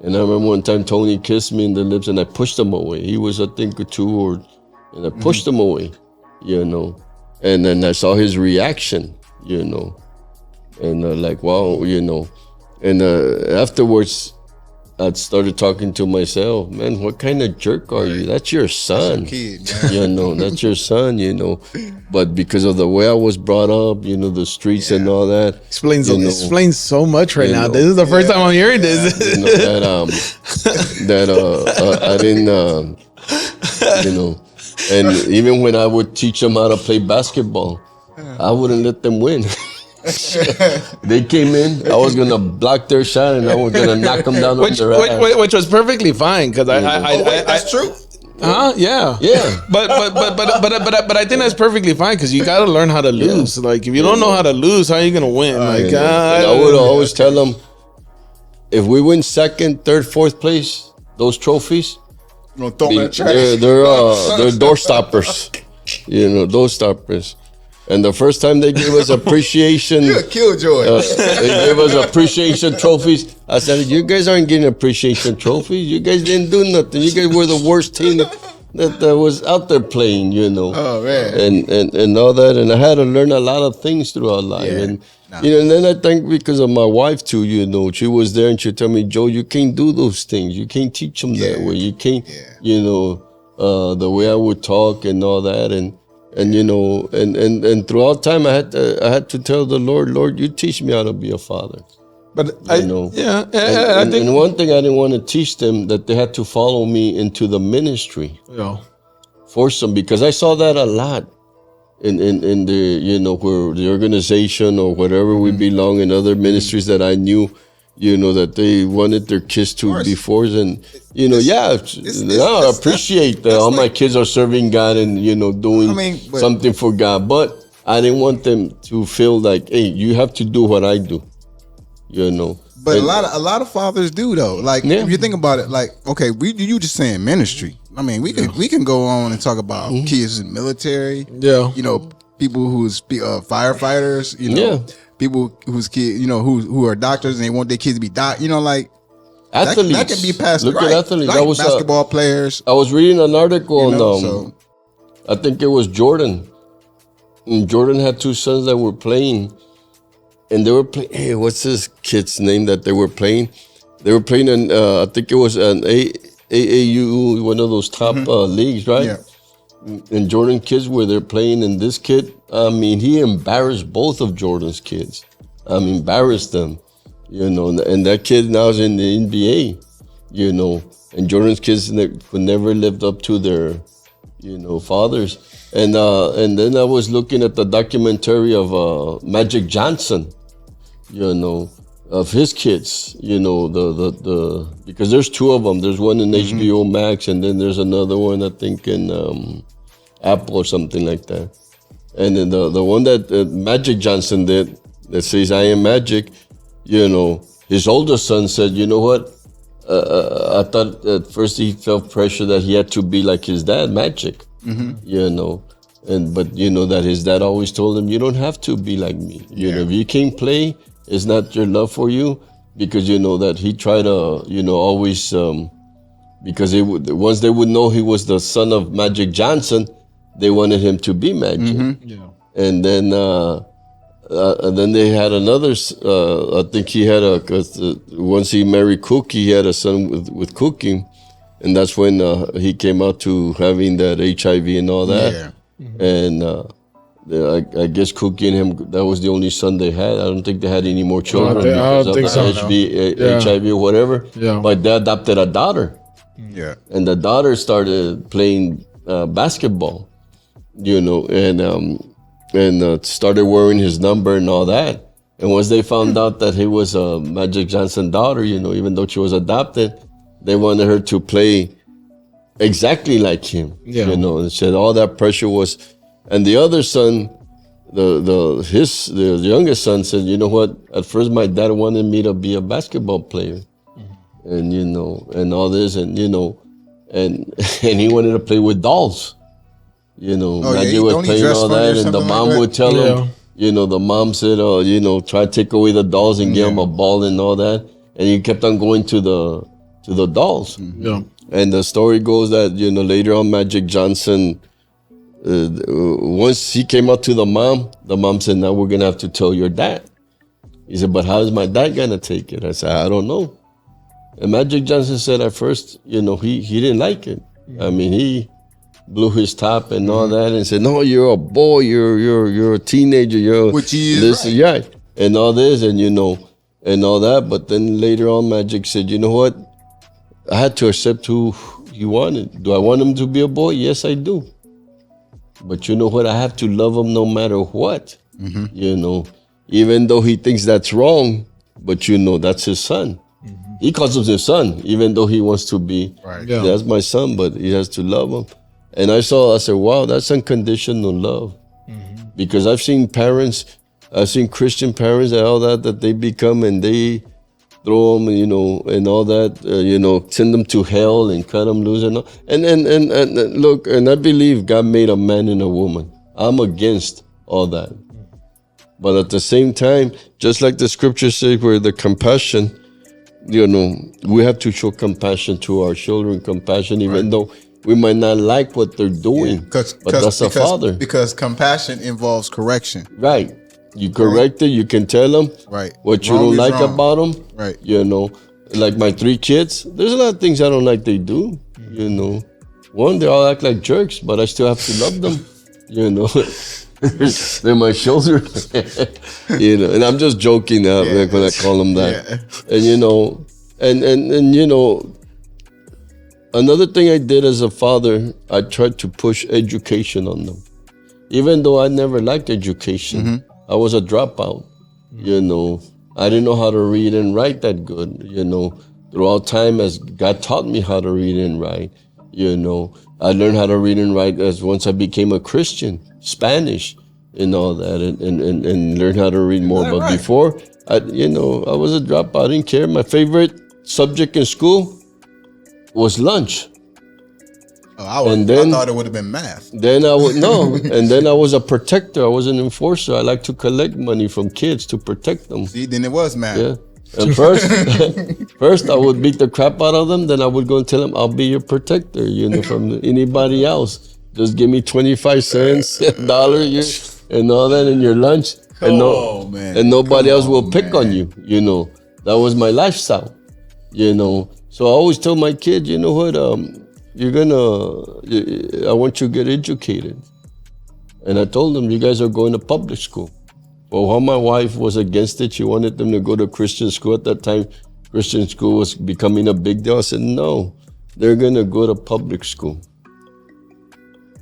And I remember one time Tony kissed me in the lips, and I pushed him away. He was, I think, 2, and I pushed him away, you know. And then I saw his reaction, you know. And like, wow, you know. And afterwards, I started talking to myself, man, what kind of jerk are you? That's your son. That's your kid, man. You know, that's your son, you know. But because of the way I was brought up, you know, the streets and all that. Explains so much right now. This is the first time I'm hearing this. You know, that I didn't, you know. And even when I would teach them how to play basketball, I wouldn't let them win. They came in, I was gonna block their shot, and I was gonna knock them down on their ass. Which was perfectly fine, because that's true. Yeah. But I think that's perfectly fine, because you got to learn how to lose. Like, if you don't know how to lose, how are you gonna win? Like, I would always tell them, if we win second, third, fourth place, those trophies, they're door stoppers. You know, door stoppers. And the first time they gave us appreciation, you're a killjoy. They gave us appreciation trophies. I said, you guys aren't getting appreciation trophies. You guys didn't do nothing. You guys were the worst team that was out there playing, you know. Oh, man. And all that. And I had to learn a lot of things throughout life. And you know, and then I think because of my wife too, you know, she was there and she'd tell me, Joe, you can't do those things. You can't teach them that way. You can't, you know. the way I would talk and all that, and and throughout time I had to tell the Lord, you teach me how to be a father. But I think and one thing I didn't want to teach them, that they had to follow me into the ministry. Force them, because I saw that a lot in the where the organization or whatever we belong in, other ministries that I knew, that they wanted their kids to be forced, and I appreciate that all my kids are serving God and doing something for God, but I didn't want them to feel like, hey, you have to do what I do. But a lot of fathers do though. Like if you think about it, like okay, you just saying ministry. I mean, we can go on and talk about kids in the military. Yeah, people who's firefighters. People whose kids, who are doctors and they want their kids to be like athletes. That can be passed. Look at athletes. Like that was basketball players. I was reading an article on I think it was Jordan. And Jordan had two sons that were playing. And they were playing, hey, what's this kid's name that they were playing? They were playing in, I think it was an AAU, one of those top leagues, right? Yeah. And Jordan kids were there playing, and this kid, he embarrassed both of Jordan's kids. Embarrassed them, and that kid now is in the NBA, and Jordan's kids who never lived up to their, fathers. And then I was looking at the documentary of Magic Johnson, of his kids, because there's two of them. There's one in HBO Max, and then there's another one, I think, in Apple or something like that. And then the one that Magic Johnson did, that says, I am Magic, his older son said, you know what? I thought at first he felt pressure that he had to be like his dad, Magic. But that his dad always told him, you don't have to be like me. If you can't play, it's not your love for you, because that he tried to always because once they would know he was the son of Magic Johnson, they wanted him to be Magic. And then they had another. I think he had once he married Cookie, he had a son with Cookie. And that's when he came out to having that HIV and all that. Yeah. And I guess Cookie and him, that was the only son they had. I don't think they had any more children. I don't think so. HIV or whatever. Yeah. But they adopted a daughter. Yeah. And the daughter started playing basketball, and started wearing his number and all that. And once they found out that he was a Magic Johnson daughter, even though she was adopted, they wanted her to play exactly like him, and said all that pressure was, and the other son, the youngest son said, you know what? At first, my dad wanted me to be a basketball player, and and all this, and and he wanted to play with dolls, Magic was playing all that, and the mom would tell him, the mom said, try to take away the dolls and give him a ball and all that, and he kept on going to the dolls. And the story goes that, later on Magic Johnson, once he came out to the mom said, now we're going to have to tell your dad. He said, but how is my dad going to take it? I said, I don't know. And Magic Johnson said at first, he didn't like it. He blew his top and all that and said, no, you're a boy, you're a teenager, which he is right. And all this, and and all that. But then later on, Magic said, you know what? I had to accept who he wanted. Do I want him to be a boy? Yes, I do. But you know what? I have to love him no matter what. Even though he thinks that's wrong, but that's his son. He calls him his son, even though he wants to be, that's my son, but he has to love him. And I said, wow, that's unconditional love. Because I've seen Christian parents and all that they become, and they throw them, and all that, send them to hell and cut them loose and all. And look, and I believe God made a man and a woman. I'm against all that. But at the same time, just like the scripture says, where the compassion, we have to show compassion to our children, even though we might not like what they're doing, but that's a father. Because compassion involves correction. Right. You correct it, you can tell them what you don't like about them. Right. Like my 3 kids, there's a lot of things I don't like they do, One, they all act like jerks, but I still have to love them. You know, they're my shoulder. You know, and I'm just joking now when I call them that. Yeah. And you know, and you know, another thing I did as a father, I tried to push education on them. Even though I never liked education, I was a dropout. You know, I didn't know how to read and write that good. You know, throughout time as God taught me how to read and write. You know, I learned how to read and write as once I became a Christian, Spanish and all that, and learned how to read more. But before, I was a dropout. I didn't care. My favorite subject in school was lunch. Oh, I thought it would have been math. Then and then I was a protector. I was an enforcer. I like to collect money from kids to protect them. See, then it was math. Yeah. And first I would beat the crap out of them. Then I would go and tell them, I'll be your protector, you know, from anybody else. Just give me 25 cents, $1, and all that in your lunch. And nobody else will pick on you, you know. That was my lifestyle, you know. So I always tell my kids, you know what, I want you to get educated. And I told them, you guys are going to public school. Well, while my wife was against it, she wanted them to go to Christian school. At that time, Christian school was becoming a big deal. I said, no, they're going to go to public school.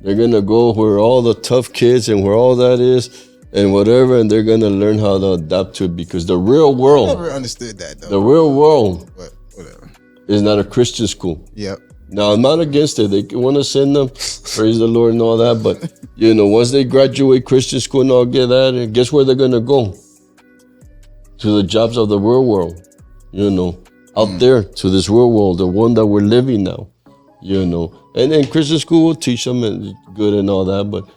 They're going to go where all the tough kids and where all that is and whatever, and they're going to learn how to adapt to it because the real world. I never understood that, though. The real world whatever. Is not a Christian school. Yep. Now, I'm not against it. They want to send them, praise the Lord and all that. But, you know, once they graduate Christian school and all get that, and guess where they're going to go? To the jobs of the real world, you know, out there to this real world, the one that we're living now, you know. And then Christian school will teach them and good and all that. But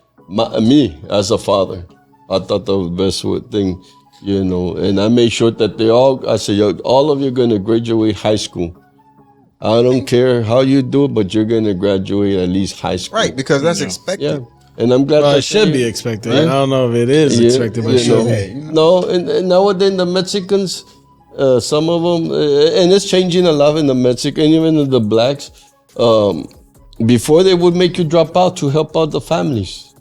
me, as a father, I thought that was the best thing, you know. And I made sure that I said, all of you are going to graduate high school. I don't care how you do it, but you're going to graduate at least high school. Right, because that's expected. Yeah. And I'm glad it should be expected. Right? I don't know if it is expected, but sure. No, and nowadays the Mexicans, some of them, and it's changing a lot in the Mexican, even in the blacks, before they would make you drop out to help out the families.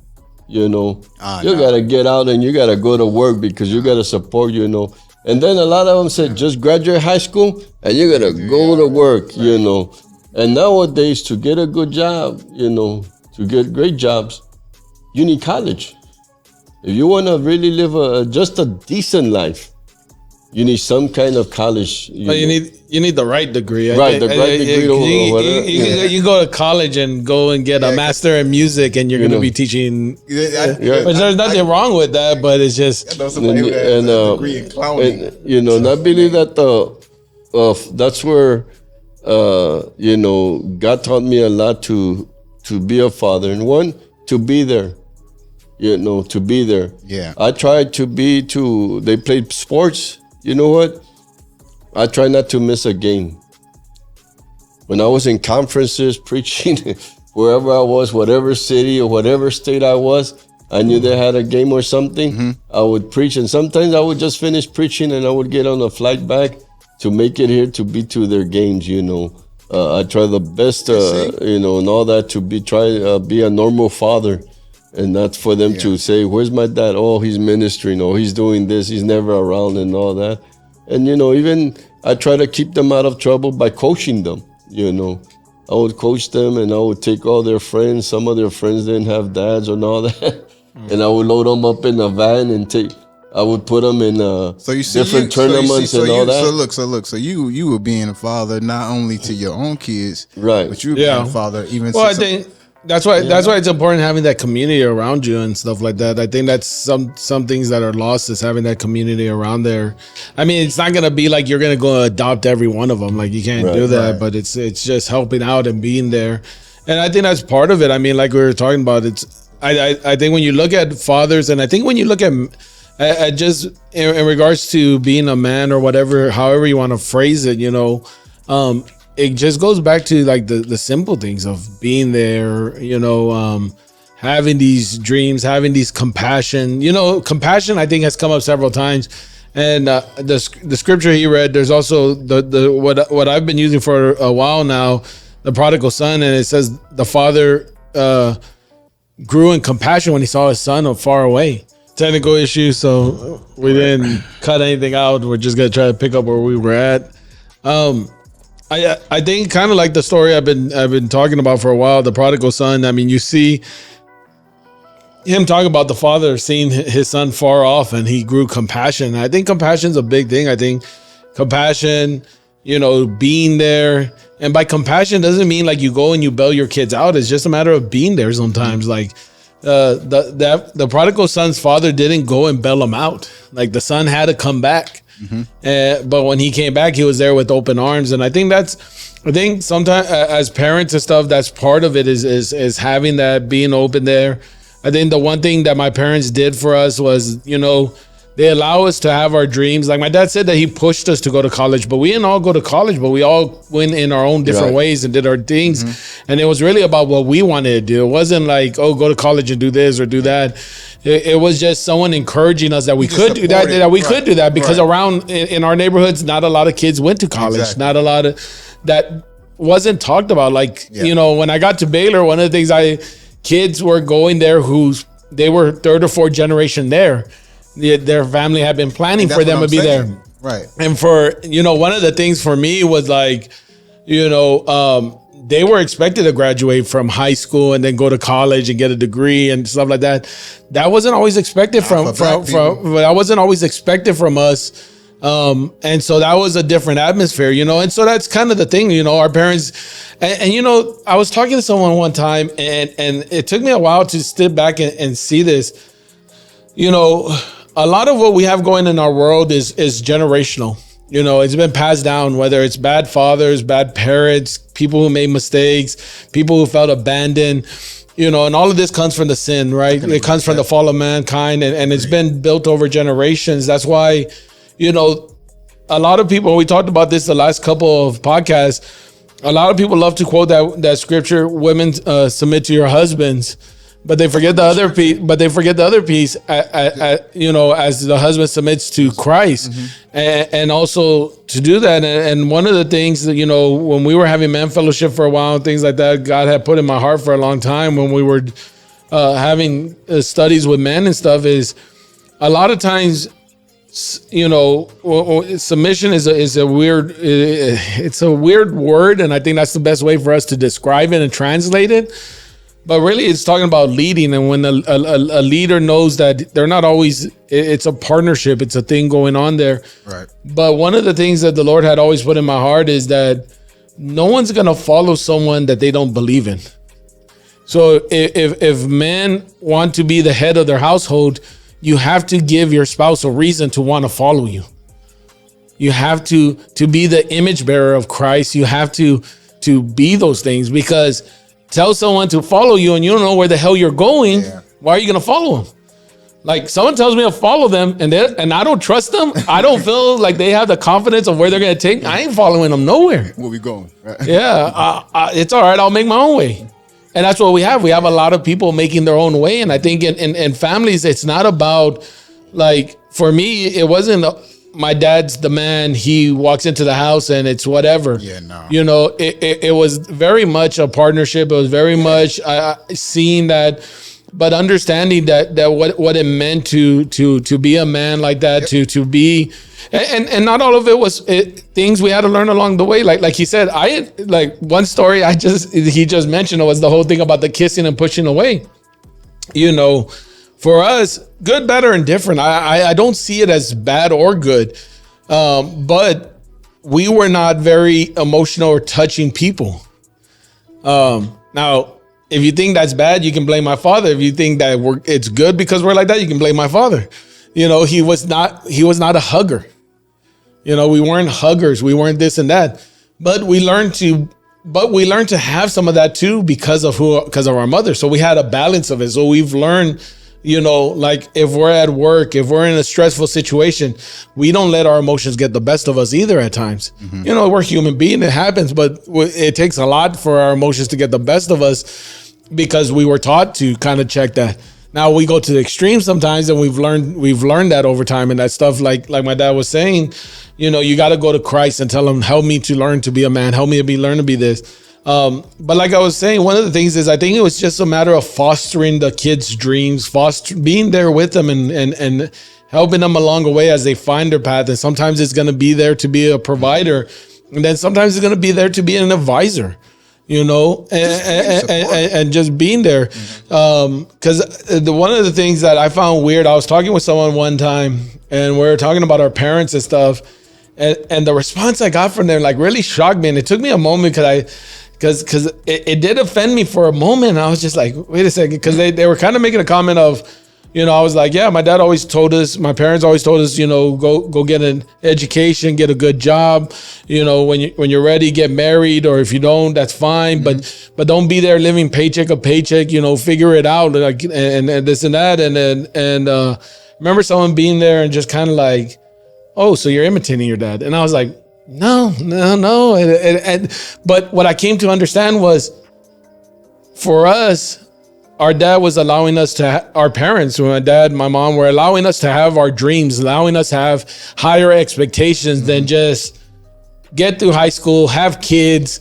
You know, you got to get out and you got to go to work because you got to support, you know. And then a lot of them said, just graduate high school and you're going to go to work, you know. And nowadays, to get a good job, you know, to get great jobs, you need college. If you want to really live just a decent life, you need some kind of college. You need the right degree. Right, the right degree. You go to college and go and get a master in music, and you're going to be teaching. But there's nothing wrong with that, but it's just. I know somebody who has a degree in clowning. And, you know, and I believe that that's where, you know, God taught me a lot to be a father, and one, to be there. You know, to be there. Yeah. I tried they played sports. You know what? I try not to miss a game. When I was in conferences preaching, wherever I was, whatever city or whatever state I was, I knew they had a game or something. I would preach, and sometimes I would just finish preaching and I would get on a flight back to make it here to be to their games, you know. I try the best, you know, and all that to be a normal father. And not for them to say, where's my dad? Oh, he's ministering. Oh, he's doing this. He's never around and all that. And, you know, even I try to keep them out of trouble by coaching them, you know. I would coach them and I would take all their friends. Some of their friends didn't have dads and all that. And I would load them up in a van and I would put them in different tournaments and all that. So you were being a father not only to your own kids, right? But you were being a father even to I think that's why it's important having that community around you and stuff like that. I think that's some things that are lost is having that community around there. I mean, it's not gonna be like you're gonna go adopt every one of them. Like you can't do that, but it's just helping out and being there. And I think that's part of it. I mean, like we were talking about, I think when you look at fathers, and I think when you look at just in regards to being a man or whatever, however you want to phrase it, you know, it just goes back to like the simple things of being there, you know, having these dreams, having these compassion. You know, compassion I think has come up several times, and the scripture he read. There's also the what I've been using for a while now. the prodigal son, and it says the father grew in compassion when he saw his son far away. Technical issue, so we didn't cut anything out. We're just gonna try to pick up where we were at. I think kind of like the story I've been talking about for a while, the prodigal son. I mean, you see him talk about the father seeing his son far off, and he grew compassion. I think compassion's a big thing. I think compassion, being there. And by compassion doesn't mean like you go and you bail your kids out. It's just a matter of being there sometimes. Like the prodigal son's father didn't go and bail him out. Like the son had to come back. But when he came back, he was there with open arms. And I think sometimes as parents and stuff, that's part of it is having that, being open there. I think the one thing that my parents did for us was, they allow us to have our dreams. Like my dad said that he pushed us to go to college, but we didn't all go to college, but we all went in our own different ways and did our things. And it was really about what we wanted to do. It wasn't like, oh, go to college and do this or do that. It was just someone encouraging us that we could do that we could do that, because around in our neighborhoods, not a lot of kids went to college. Exactly. Not a lot of that wasn't talked about. Like, when I got to Baylor, one of the things kids were going there they were third or fourth generation there. Their family had been planning for them to be there. Right. And for, one of the things for me was like, they were expected to graduate from high school and then go to college and get a degree and stuff like that. That wasn't always expected that wasn't always expected from us. And so that was a different atmosphere, and so that's kind of the thing, our parents, and I was talking to someone one time and it took me a while to step back and see this. A lot of what we have going in our world is generational. It's been passed down, whether it's bad fathers, bad parents, people who made mistakes, people who felt abandoned, and all of this comes from the sin, right? It comes from the fall of mankind, and it's been built over generations. That's why, a lot of people, we talked about this the last couple of podcasts, a lot of people love to quote that scripture, women submit to your husbands. But they forget the other piece. As the husband submits to Christ, and also to do that. And one of the things that when we were having man fellowship for a while and things like that, God had put in my heart for a long time when we were having studies with men and stuff, is a lot of times, submission is a weird word, and I think that's the best way for us to describe it and translate it. But really, it's talking about leading. And when a leader knows that they're not always, it's a partnership, it's a thing going on there. Right. But one of the things that the Lord had always put in my heart is that no one's going to follow someone that they don't believe in. So if men want to be the head of their household, you have to give your spouse a reason to want to follow you. You have to be the image bearer of Christ. You have to be those things, because tell someone to follow you and you don't know where the hell you're going. Yeah. Why are you going to follow them? Like, someone tells me to follow them and I don't trust them. I don't feel like they have the confidence of where they're going to take. I ain't following them nowhere. Where we going? Yeah. It's all right. I'll make my own way. And that's what we have. We have a lot of people making their own way. And I think in families, it's not about, like, for me, it wasn't my dad's the man, he walks into the house and it's whatever. Yeah, no. It was very much a partnership. It was very much seeing that, but understanding that what it meant to be a man like that, to be, and not all of it was things we had to learn along the way. Like he said, one story he just mentioned was the whole thing about the kissing and pushing away. For us, good, better, and different. I don't see it as bad or good, but we were not very emotional or touching people. Now, if you think that's bad, you can blame my father. If you think that it's good because we're like that, you can blame my father. He was not a hugger. We weren't huggers. We weren't this and that. But we learned to have some of that too because of our mother. So we had a balance of it. So we've learned, like if we're at work, if we're in a stressful situation, we don't let our emotions get the best of us either at times. Mm-hmm. We're human beings, it happens, but it takes a lot for our emotions to get the best of us because we were taught to kind of check that. Now we go to the extreme sometimes, and we've learned that over time, and that stuff, like my dad was saying, you got to go to Christ and tell him, help me to learn to be a man, help me to learn to be this. But like I was saying, one of the things is I think it was just a matter of fostering the kids' dreams, being there with them and helping them along the way as they find their path. And sometimes it's going to be there to be a provider, and then sometimes it's going to be there to be an advisor, and just being there. Because one of the things that I found weird, I was talking with someone one time, and we were talking about our parents and stuff, and the response I got from them like really shocked me, and it took me a moment because it did offend me for a moment. I was just like, wait a second, because they were kind of making a comment of, I was like, yeah, my parents always told us, go get an education, get a good job, when you're ready, get married, or if you don't, that's fine, but don't be there living paycheck to paycheck, figure it out, like, and this and that, and remember someone being there and just kind of like, oh, so you're imitating your dad, and I was like, no. But what I came to understand was, for us, our dad was allowing us to, our parents, my dad, my mom, were allowing us to have our dreams, allowing us to have higher expectations than just get through high school, have kids,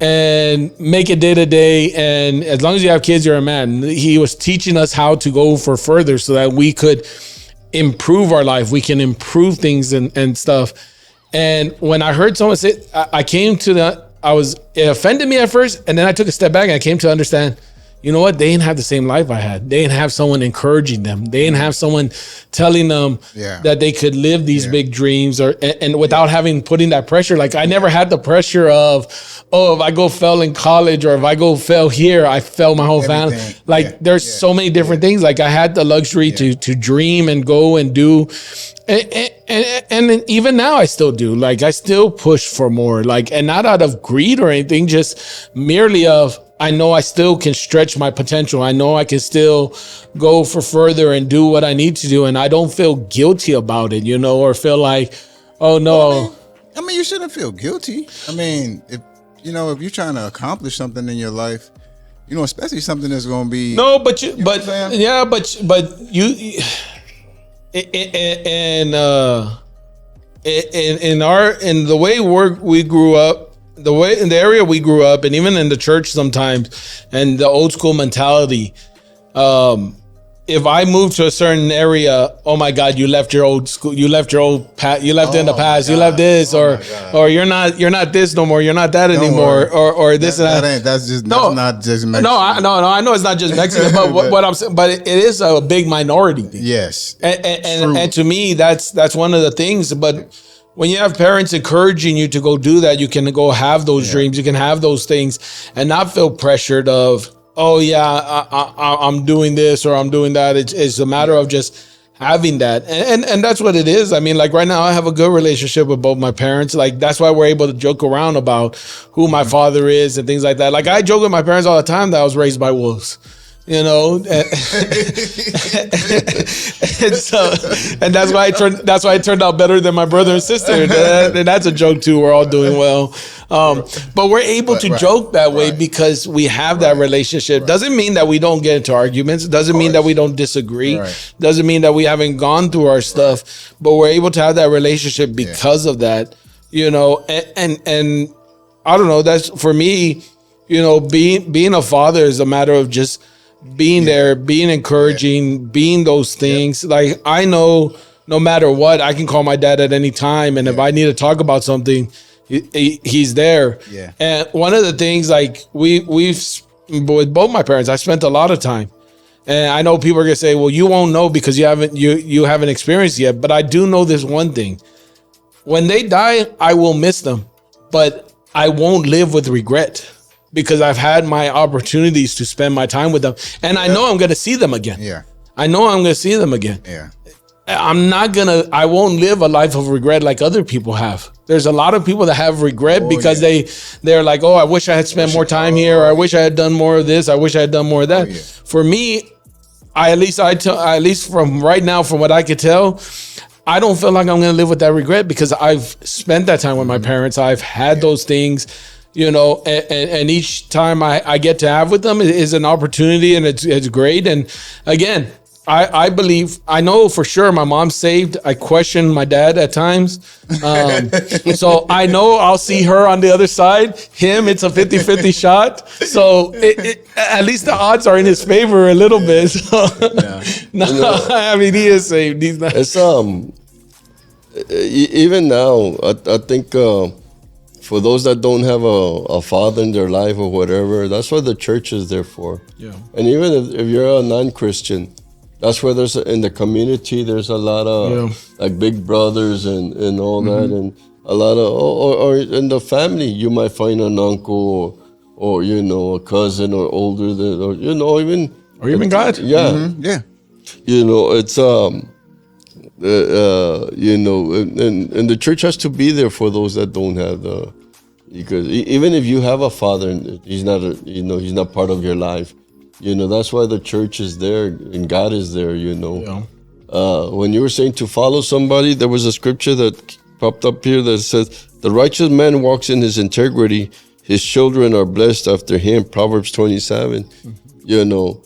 and make it day to day. And as long as you have kids, you're a man. He was teaching us how to go for further so that we could improve our life. We can improve things and stuff. And when I heard someone say, I came to it offended me at first. And then I took a step back and I came to understand, you know what? They didn't have the same life I had. They didn't have someone encouraging them. They didn't have someone telling them that they could live these big dreams and without putting that pressure. Like I never had the pressure of, if I go fail in college or if I go fail here, I fail my whole family. Like there's so many different things. Like I had the luxury to dream and go and do. And even now I still do. Like I still push for more, like, and not out of greed or anything, just merely of, I know I still can stretch my potential. I know I can still go for further and do what I need to do. And I don't feel guilty about it, or feel like, oh no. Well, I mean, you shouldn't feel guilty. I mean, if you're trying to accomplish something in your life, especially something that's going to be. No, but in the way we grew up, the way in the area we grew up, and even in the church sometimes, and the old school mentality, if I moved to a certain area, oh my God, you left your old school, you left your old path, you left in the past, you left this, or you're not this no more, you're not that anymore, or this and that. That's not just Mexican. No, I know it's not just Mexican, but what I'm saying, but it is a big minority thing. Yes, and to me, that's one of the things, but. When you have parents encouraging you to go do that, you can go have those dreams, you can have those things and not feel pressured of, oh yeah, I'm doing this or I'm doing that. It's a matter of just having that. And that's what it is. I mean, like right now I have a good relationship with both my parents. Like that's why we're able to joke around about who my father is and things like that. Like I joke with my parents all the time that I was raised by wolves. And that's why it turned out better than my brother and sister. And that's a joke too. We're all doing well. But we're able to joke that way because we have that relationship. Doesn't mean that we don't get into arguments. Doesn't mean that we don't disagree. Doesn't mean that we haven't gone through our stuff, but we're able to have that relationship because of that, and I don't know, that's for me, being a father is a matter of just being there, being encouraging, being those things. Like I know no matter what, I can call my dad at any time. And if I need to talk about something, he's there. Yeah. And one of the things, like we've with both my parents, I spent a lot of time. And I know people are gonna say, well, you won't know because you haven't experienced yet. But I do know this one thing. When they die, I will miss them, but I won't live with regret. Because I've had my opportunities to spend my time with them. And I know I'm going to see them again. Yeah. I know I'm going to see them again. Yeah. I won't live a life of regret like other people have. There's a lot of people that have regret because they're like, oh, I wish I had spent more time here. Or I wish I had done more of this. I wish I had done more of that. For me, at least from right now, from what I could tell, I don't feel like I'm going to live with that regret because I've spent that time with my parents. I've had those things. And each time I get to have with them is an opportunity, and it's great. And again, I believe, I know for sure my mom's saved. I question my dad at times. So I know I'll see her on the other side. Him, it's a 50-50 shot. So at least the odds are in his favor a little bit. So, I mean, he is saved. He's not. It's even now, I think for those that don't have a father in their life or whatever, that's what the church is there for. Yeah. And even if you're a non-Christian, that's where there's in the community there's a lot of like big brothers and all that, and a lot of or in the family you might find an uncle or you know, a cousin or older than, or you know, even God. Yeah. Yeah. You know, it's you know, and the church has to be there for those that don't have the, because even if you have a father and he's not you know, he's not part of your life, you know, that's why the church is there and God is there, you know. Yeah. When you were saying to follow somebody, there was a scripture that popped up here that says, the righteous man walks in his integrity, his children are blessed after him, Proverbs 27. You know,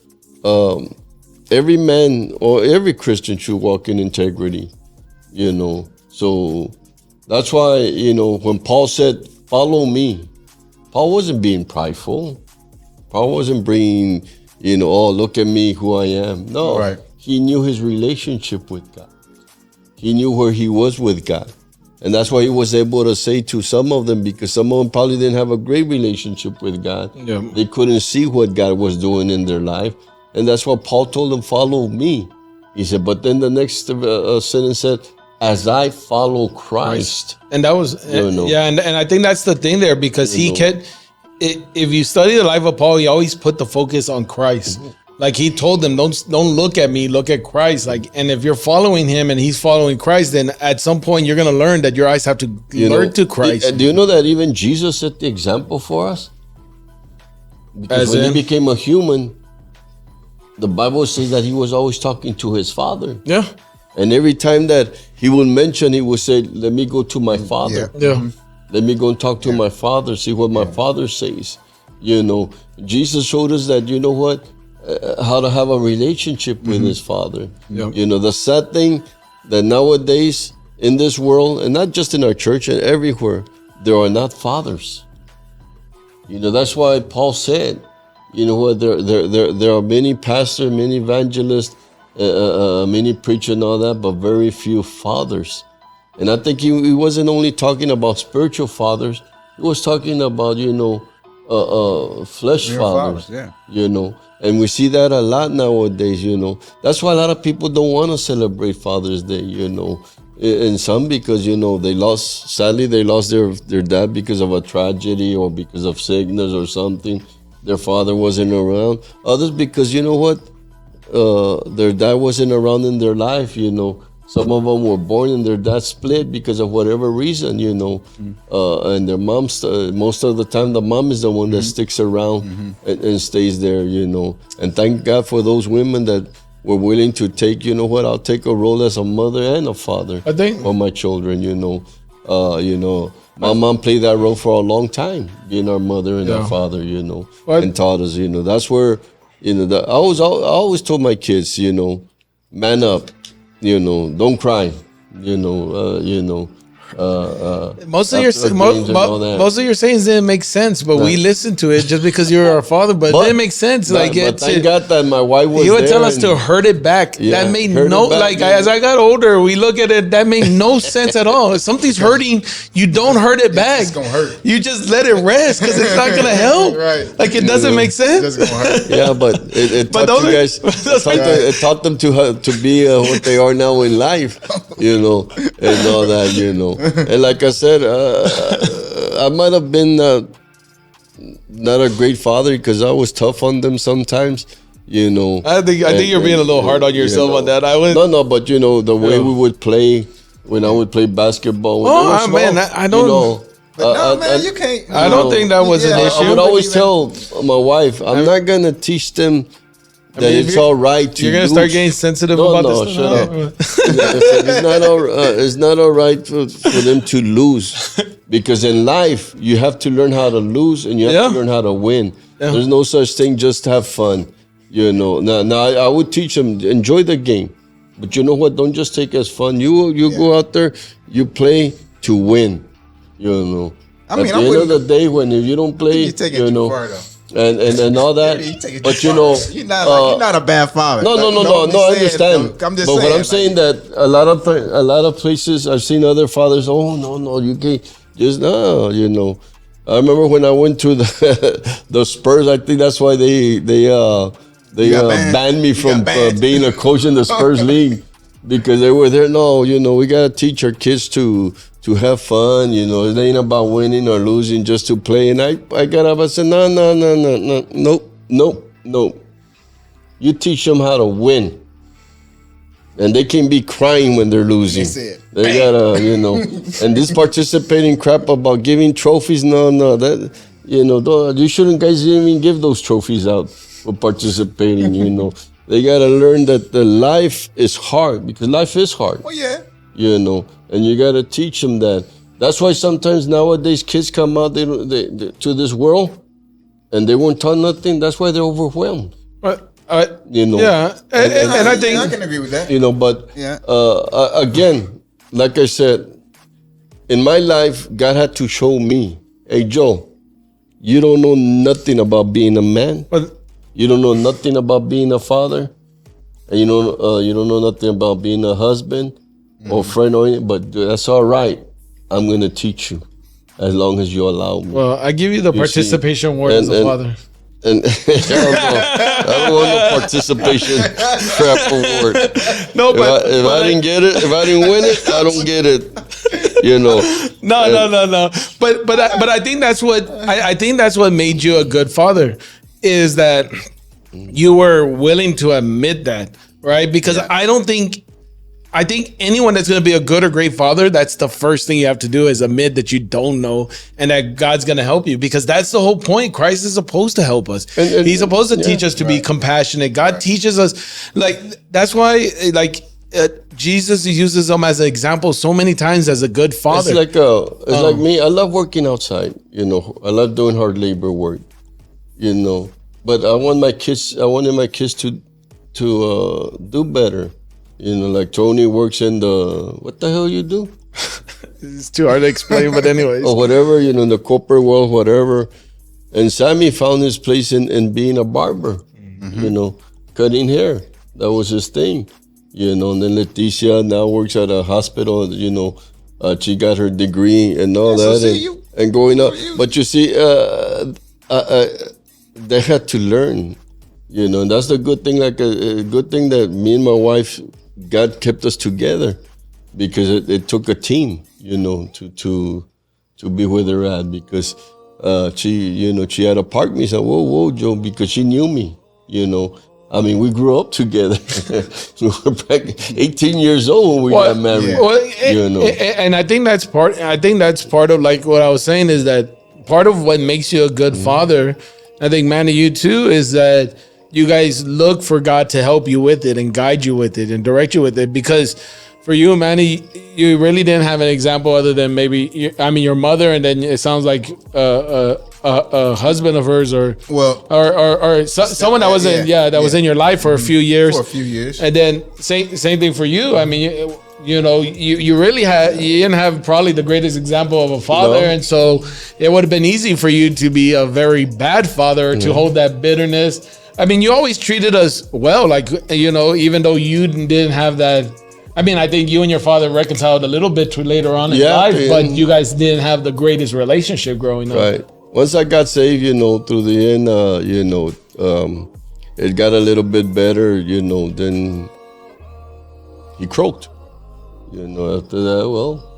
every man or every Christian should walk in integrity, you know. So that's why, you know, when Paul said, follow me, Paul wasn't being prideful. Paul wasn't bringing, you know, oh, look at me, who I am. No, Right. He knew his relationship with God. He knew where he was with God. And that's why he was able to say to some of them, because some of them probably didn't have a great relationship with God. Yeah. They couldn't see what God was doing in their life. And that's why Paul told them, follow me. He said, but then the next sentence said, as I follow Christ. And that was, yeah, and I think that's the thing there, because he kept, if you study the life of Paul, he always put the focus on Christ. Like he told them, don't look at me, look at Christ. Like, and if you're following him and he's following Christ, then at some point you're gonna learn that your eyes have to learn to Christ. Do you know that even Jesus set the example for us? Because when he became a human, the Bible says that he was always talking to his Father. Yeah. And every time that he would mention, he would say, let me go to my Father. Yeah. Let me go and talk to my Father, see what my Father says. You know, Jesus showed us that, you know what, how to have a relationship with his Father. You know, the sad thing that nowadays in this world, and not just in our church and everywhere, there are not fathers. You know, that's why Paul said, you know what, there are many pastors, many evangelists, many preachers and all that, but very few fathers. And I think he wasn't only talking about spiritual fathers, he was talking about, you know, flesh fathers, you know. And we see that a lot nowadays, you know. That's why a lot of people don't want to celebrate Father's Day, you know. And some because, you know, sadly they lost their dad because of a tragedy or because of sickness or something. Their father wasn't around. Others because, you know what, their dad wasn't around in their life, you know. Some of them were born and their dad split because of whatever reason, you know. And their mom, most of the time, the mom is the one that sticks around and stays there, you know. And thank God for those women that were willing to take, you know what, I'll take a role as a mother and a father for my children, you know. My mom played that role for a long time, being our mother and our father, you know, and taught us, you know. That's where, you know, I always told my kids, you know, man up. You know, don't cry. Most of your sayings didn't make sense, but we listened to it just because you're our father. But it didn't make sense. But thank God that my wife was. He would there tell us to hurt it back. Yeah, that made no as I got older, we look at it. That made no sense at all. If something's hurting, you don't hurt it back. It's gonna hurt. You just let it rest because it's not gonna help. Right. Like it doesn't make sense. It's gonna hurt. Yeah, but it taught them to be what they are now in life, you know, and all that, you know. And like I said, I might have been not a great father because I was tough on them sometimes, you know. I think you're being a little hard on yourself on that. No, but you know the way we would play when I would play basketball. Man, I don't. You know, But no, man, you can't. I don't think that was an issue. I would always tell my wife, I'm not gonna teach them that it's all right to. You're gonna start getting sensitive about this. Shut up. It's not all right for them to lose, because in life you have to learn how to lose and you have to learn how to win. Yeah. There's no such thing, just have fun. You know, now I would teach them, enjoy the game. But you know what? Don't just take it as fun. You go out there, you play to win. You know. I mean, at the end of the day, when if you don't play, you take it too far, though. And all that. But you know, you're not a bad father. No. I understand. I'm just but saying, what I'm saying that a lot of places I've seen other fathers. Oh no, you can't just no. You know, I remember when I went to the Spurs. I think that's why they banned me from being a coach in the Spurs league because they were there. No, you know, we gotta teach our kids to have fun, you know. It ain't about winning or losing, just to play. And I got up, I said, no. You teach them how to win. And they can be crying when they're losing. They gotta, you know. And this participating crap about giving trophies, no, that, you know, you shouldn't guys even give those trophies out for participating, you know. They gotta learn that the life is hard, because life is hard. Oh, yeah. You know, and you got to teach them that. That's why sometimes nowadays kids come out they to this world and they won't taught nothing. That's why they're overwhelmed. You know. Yeah, and I think I can agree with that. You know, but Yeah. Again, like I said, in my life, God had to show me, hey Joe, you don't know nothing about being a man. You don't know nothing about being a father, and you don't know nothing about being a husband. Or friend or anything, but that's all right. I'm gonna teach you, as long as you allow me. Well, I give you the participation award as a father. And I don't want no participation crap award. No, but if I didn't get it, if I didn't win it, I don't get it. You know. No. But I think that's what I think that's what made you a good father, is that you were willing to admit that, right? Because I think anyone that's going to be a good or great father, that's the first thing you have to do, is admit that you don't know and that God's going to help you, because that's the whole point. Christ is supposed to help us. And he's supposed to teach us to be compassionate. God teaches us, like, that's why, Jesus uses them as an example so many times as a good father. It's like me. I love working outside. You know, I love doing hard labor work. You know, but I wanted my kids to do better. You know, like Tony works in what the hell you do? It's too hard to explain, but anyways. Or whatever, you know, in the corporate world, whatever. And Sammy found his place in being a barber, you know, cutting hair. That was his thing, you know. And then Leticia now works at a hospital, you know. She got her degree and all that. And going up. But you see, they had to learn, you know. And that's the good thing, like a good thing that me and my wife, God kept us together, because it took a team, you know, to be where they're at, because she had to park me and say, whoa, Joe, because she knew me, you know. I mean, we grew up together. We were back 18 years old when we got married. You know. And I think that's part of, like, what I was saying, is that part of what makes you a good father, I think, Manny, you too, is that you guys look for God to help you with it and guide you with it and direct you with it. Because for you, Manny, you really didn't have an example other than maybe, your mother, and then it sounds like a husband of hers, or someone that was in your life for a few years. And then same thing for you. I mean, you know, you didn't have probably the greatest example of a father, and so it would have been easy for you to be a very bad father, to hold that bitterness. I mean, you always treated us well, like, you know, even though you didn't have that. I mean, I think you and your father reconciled a little bit later on in life, but you guys didn't have the greatest relationship growing up. Right. Once I got saved, you know, through the end, you know, it got a little bit better, you know, then he croaked. You know, after that, well,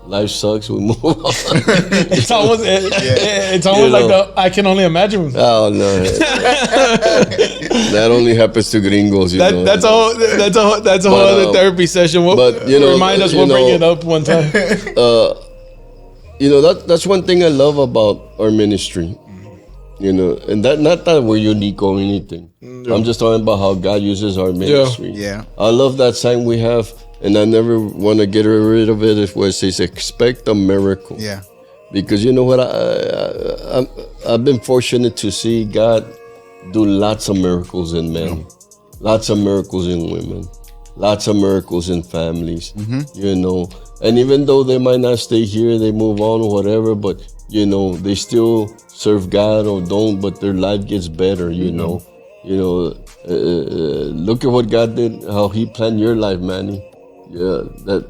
life sucks, we move on. It's almost like I can only imagine. Oh no, that only happens to gringos. You know. That's a whole other therapy session. But you know, remind us, we'll bring it up one time. You know, that's one thing I love about our ministry. You know, and that not that we're unique or anything. Yeah. I'm just talking about how God uses our ministry. Yeah. I love that sign we have. And I never want to get rid of it, if where it says expect a miracle. Yeah. Because you know what, I've been fortunate to see God do lots of miracles in men, lots of miracles in women, lots of miracles in families, you know. And even though they might not stay here, they move on or whatever, but, you know, they still serve God or don't, but their life gets better, you know. You know, look at what God did, how he planned your life, Manny. Yeah,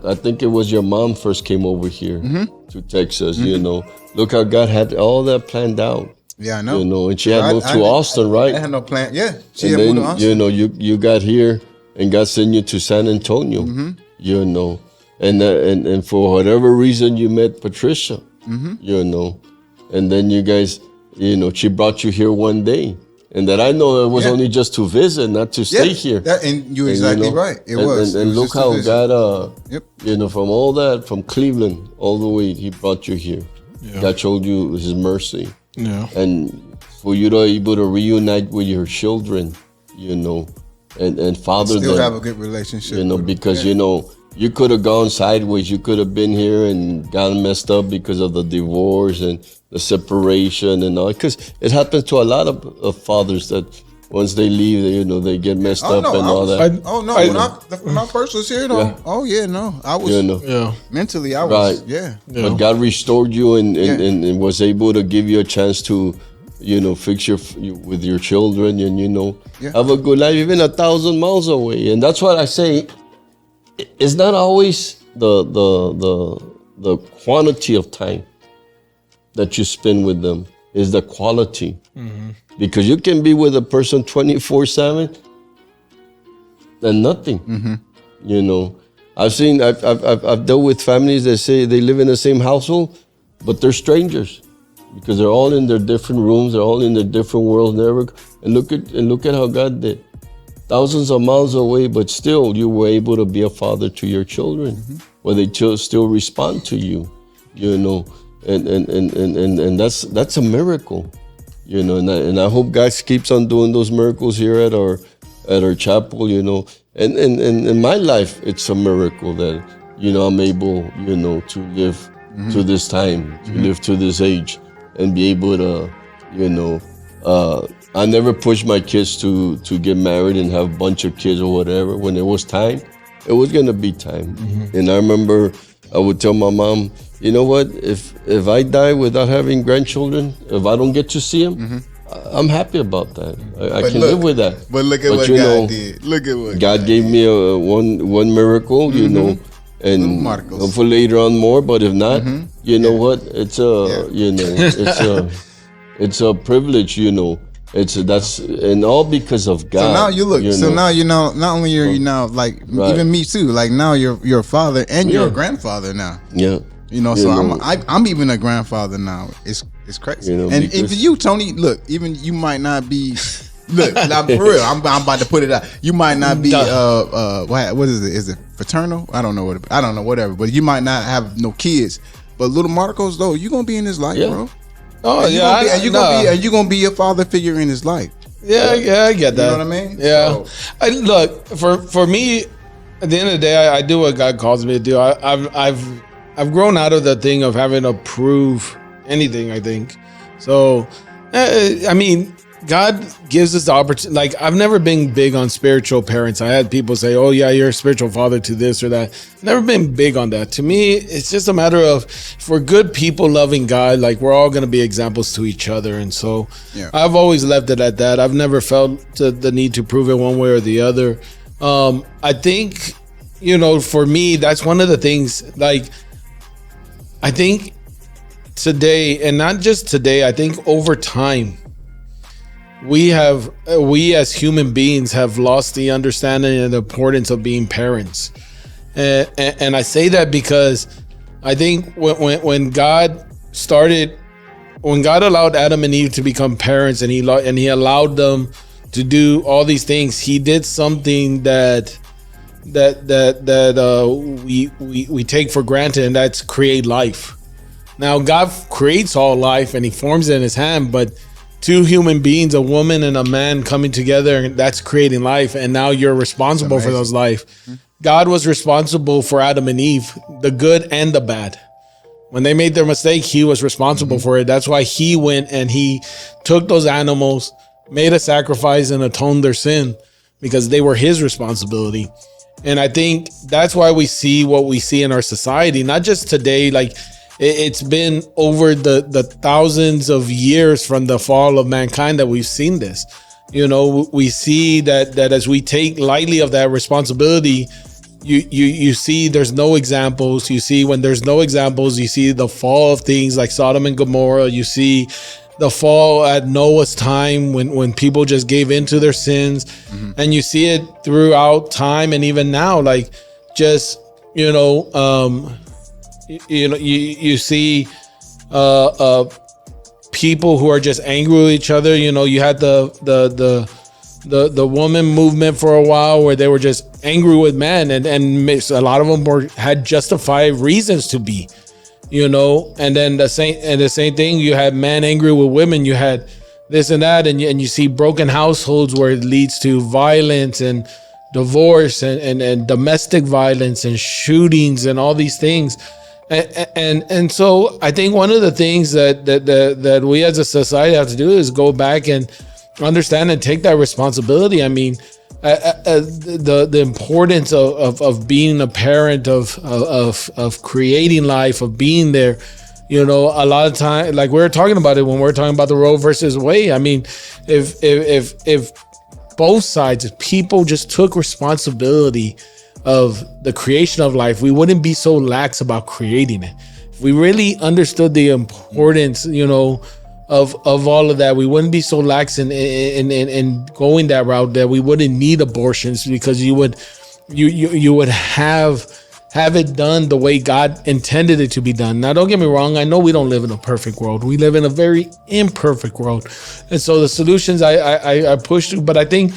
I think it was your mom first came over here to Texas, you know. Look how God had all that planned out. Yeah, I know. You know, and she had moved to Austin, right? I had no plan. Yeah, she and had then, moved to Austin. you know, you got here and God sent you to San Antonio, you know. And for whatever reason you met Patricia, you know. And then you guys, you know, she brought you here one day. And that I know it was only just to visit, not to stay here. And you're exactly you know, right. It was. And look how God, Yep. you know, from all that, from Cleveland all the way, he brought you here. Yeah. God showed you his mercy. Yeah. And for you to be able to reunite with your children, you know, and father still them. have a good relationship. You know, because, you know, you could have gone sideways. You could have been here and gotten messed up because of the divorce and the separation and all. Because it happens to a lot of fathers that once they leave, you know, they get messed up and all that. When I first was here, though. Yeah. I was, you know, mentally, I was, But God restored you and was able to give you a chance to, you know, fix with your children and, you know, have a good life, even 1,000 miles away. And that's what I say. It's not always the quantity of time that you spend with them. Is the quality. Because you can be with a person 24/7 and nothing. You know, I've dealt with families that say they live in the same household, but they're strangers because they're all in their different rooms. They're all in their different worlds. And look at how God did. Thousands of miles away, but still you were able to be a father to your children, where they still respond to you, you know, and that's a miracle, you know, and I hope God keeps on doing those miracles here at our chapel, you know, and in my life it's a miracle that, you know, I'm able, you know, to live to this time, to live to this age, and be able to, you know. I never pushed my kids to get married and have a bunch of kids or whatever. When it was time, it was gonna be time. And I remember I would tell my mom, you know what? If I die without having grandchildren, if I don't get to see them, I'm happy about that. I can live with that. But look at what God did. Look at what God gave me one miracle, you know, and hopefully later on more. But if not, you know what? It's you know, it's a privilege, you know. That's and all because of God. So now you look. You know? Now you know. Not only are you now like even me too. Like now you're a father and you're a grandfather now. Yeah. You know. So I'm even a grandfather now. It's crazy. You know, and if you, Tony, look, even you might not be. Look, now for real, I'm about to put it out. You might not be what is it? Is it fraternal? I don't know whatever. But you might not have no kids. But little Marcos though, you're gonna be in his life, bro. Oh, and you're gonna be a father figure in his life. Yeah, I get that. You know what I mean? Yeah. So. Look, for me, at the end of the day, I do what God calls me to do. I've grown out of the thing of having to prove anything, I think. So, I mean, God gives us the opportunity. Like, I've never been big on spiritual parents. I had people say, oh yeah, you're a spiritual father to this or that. Never been big on that. To me, it's just a matter of, if we're good people loving God, like, we're all going to be examples to each other. And so I've always left it at that. I've never felt the need to prove it one way or the other. I think, you know, for me, that's one of the things, like, I think today, and not just today, I think over time, we as human beings have lost the understanding and the importance of being parents. And I say that because I think when God allowed Adam and Eve to become parents, and he allowed them to do all these things, he did something that we take for granted, and that's create life. Now God creates all life and he forms it in his hand, but two human beings, a woman and a man coming together, and that's creating life. And now you're responsible for those life. God was responsible for Adam and Eve, the good and the bad. When they made their mistake, he was responsible for it. That's why he went and he took those animals, made a sacrifice and atoned their sin because they were his responsibility. And I think that's why we see what we see in our society, not just today. Like it's been over the thousands of years from the fall of mankind that we've seen this. You know, we see that as we take lightly of that responsibility, you see there's no examples. You see when there's no examples, you see the fall of things like Sodom and Gomorrah. You see the fall at Noah's time when people just gave into their sins. And you see it throughout time and even now, like just, you see people who are just angry with each other. You know, you had the woman movement for a while where they were just angry with men, and a lot of them had justified reasons to be. You know, and then the same thing, you had men angry with women, you had this and that, and you see broken households where it leads to violence and divorce and domestic violence and shootings and all these things. And so I think one of the things that we as a society have to do is go back and understand and take that responsibility. I mean, the importance of being a parent, of creating life, of being there. You know, a lot of time, like we were talking about it when we were talking about the Roe versus Wade. I mean, if both sides, if people just took responsibility of the creation of life, we wouldn't be so lax about creating it. If we really understood the importance, you know, of all of that, we wouldn't be so lax in going that route, that we wouldn't need abortions, because you would have it done the way God intended it to be done. Now, don't get me wrong. I know we don't live in a perfect world. We live in a very imperfect world. And so the solutions I push to, but I think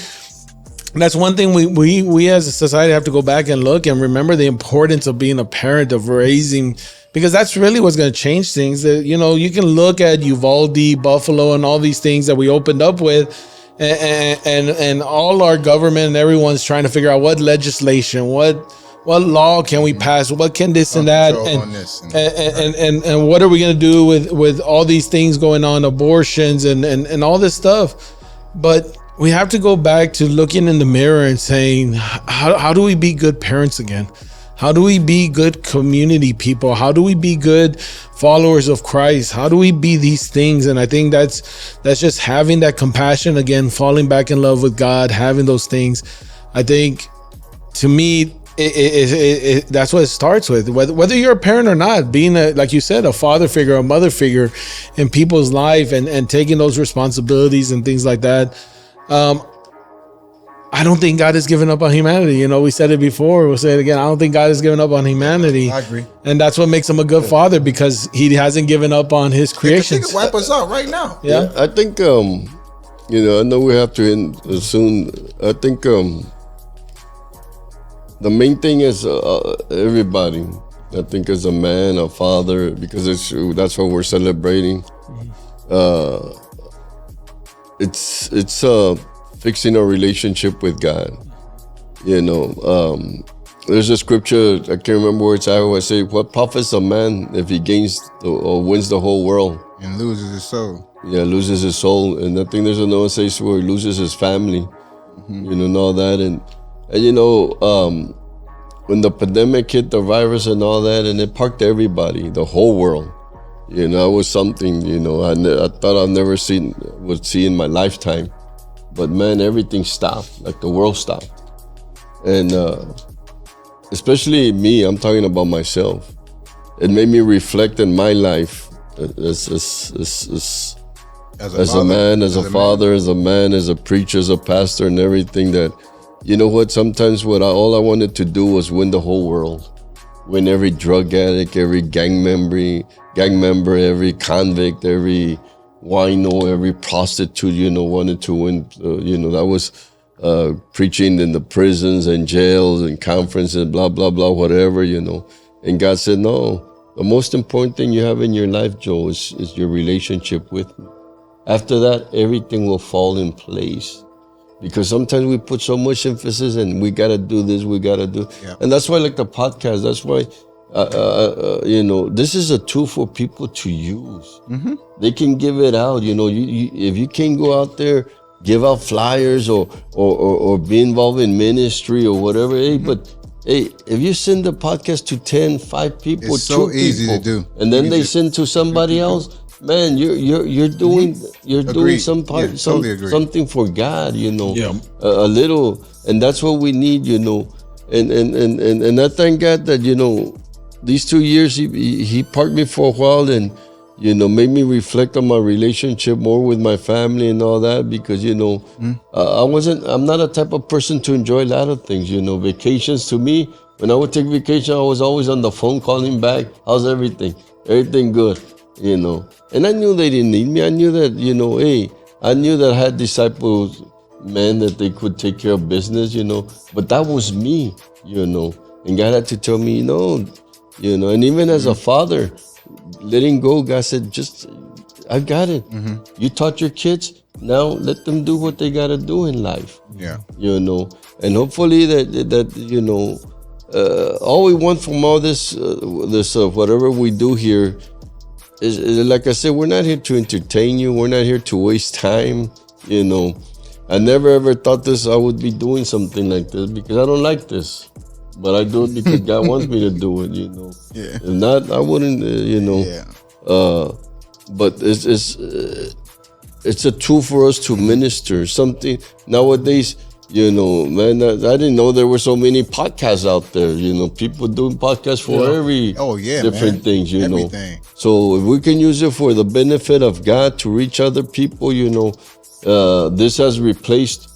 that's one thing we as a society have to go back and look and remember the importance of being a parent, of raising, because that's really what's going to change things. You know, you can look at Uvalde, Buffalo, and all these things that we opened up with, and all our government and everyone's trying to figure out what legislation, what law can we pass, what can this and that, and what are we going to do with all these things going on, abortions and all this stuff. But we have to go back to looking in the mirror and saying, how do we be good parents again? How do we be good community people? How do we be good followers of Christ? How do we be these things? And I think that's just having that compassion again, falling back in love with God, having those things. I think, to me, that's what it starts with. Whether you're a parent or not, being like you said, a father figure, a mother figure in people's life, and taking those responsibilities and things like that. I don't think God has given up on humanity. You know, we said it before, we'll say it again. I don't think God has given up on humanity. I agree. And that's what makes him a good father, because he hasn't given up on his creations. He could wipe us out right now. Yeah. I think, I know we have to end soon. I think the main thing is everybody. I think as a man, a father, because that's what we're celebrating. It's fixing a relationship with God. You know, there's a scripture, I can't remember where it's at, where I say, what profits a man if he gains or wins the whole world and loses his soul? Yeah, loses his soul. And I think there's another place where he loses his family, you know, and all that. And you know, when the pandemic hit, the virus and all that, and it parked everybody, the whole world. You know, it was something, you know, I thought I'd never would see in my lifetime. But man, everything stopped, like the world stopped. And especially me, I'm talking about myself. It made me reflect in my life as a man, as a father, as a man, as a preacher, as a pastor, and everything, that, you know what, sometimes all I wanted to do was win the whole world. Win every drug addict, every gang member, every convict, every wino, every prostitute, you know, wanted to win. You know, that was preaching in the prisons and jails and conferences, blah, blah, blah, whatever, you know. And God said, no, the most important thing you have in your life, Joe, is your relationship with me. After that, everything will fall in place. Because sometimes we put so much emphasis and we got to do this, we got to do. Yeah. And that's why, like the podcast, that's why, you know, this is a tool for people to use. Mm-hmm. They can give it out. You know, if you can't go out there give out flyers or be involved in ministry or whatever. Hey, but hey, if you send the podcast to 10, 5 people, It's so 2 easy people, to do. and then You they just- send to somebody else, man, you're doing doing Agreed. some part, Yeah, totally agree. something for God, you know. Yeah. A little, and that's what we need, you know. And I thank God that, you know, these 2 years he parked me for a while and, you know, made me reflect on my relationship more with my family and all that, because, you know, I'm not a type of person to enjoy a lot of things, you know. Vacations, to me, when I would take vacation, I was always on the phone calling back, how's everything? Everything good, you know. And I knew they didn't need me. I knew that, you know, hey, I knew that I had disciples, men, that they could take care of business, you know. But that was me, you know. And God had to tell me, you know, and even as a father, letting go, God said, just, I got it. You taught your kids, now let them do what they got to do in life. Yeah. You know, and hopefully that you know, all we want from all this whatever we do here is, like I said, we're not here to entertain you. We're not here to waste time. You know, I never ever thought I would be doing something like this, because I don't like this, but I do it because God wants me to do it. You know, Yeah. if not, I wouldn't. You know, Yeah. but it's a tool for us to minister something nowadays. You know, man, I didn't know there were so many podcasts out there. You know, people doing podcasts for every different things. You Everything. know, so if we can use it for the benefit of God to reach other people, you know, this has replaced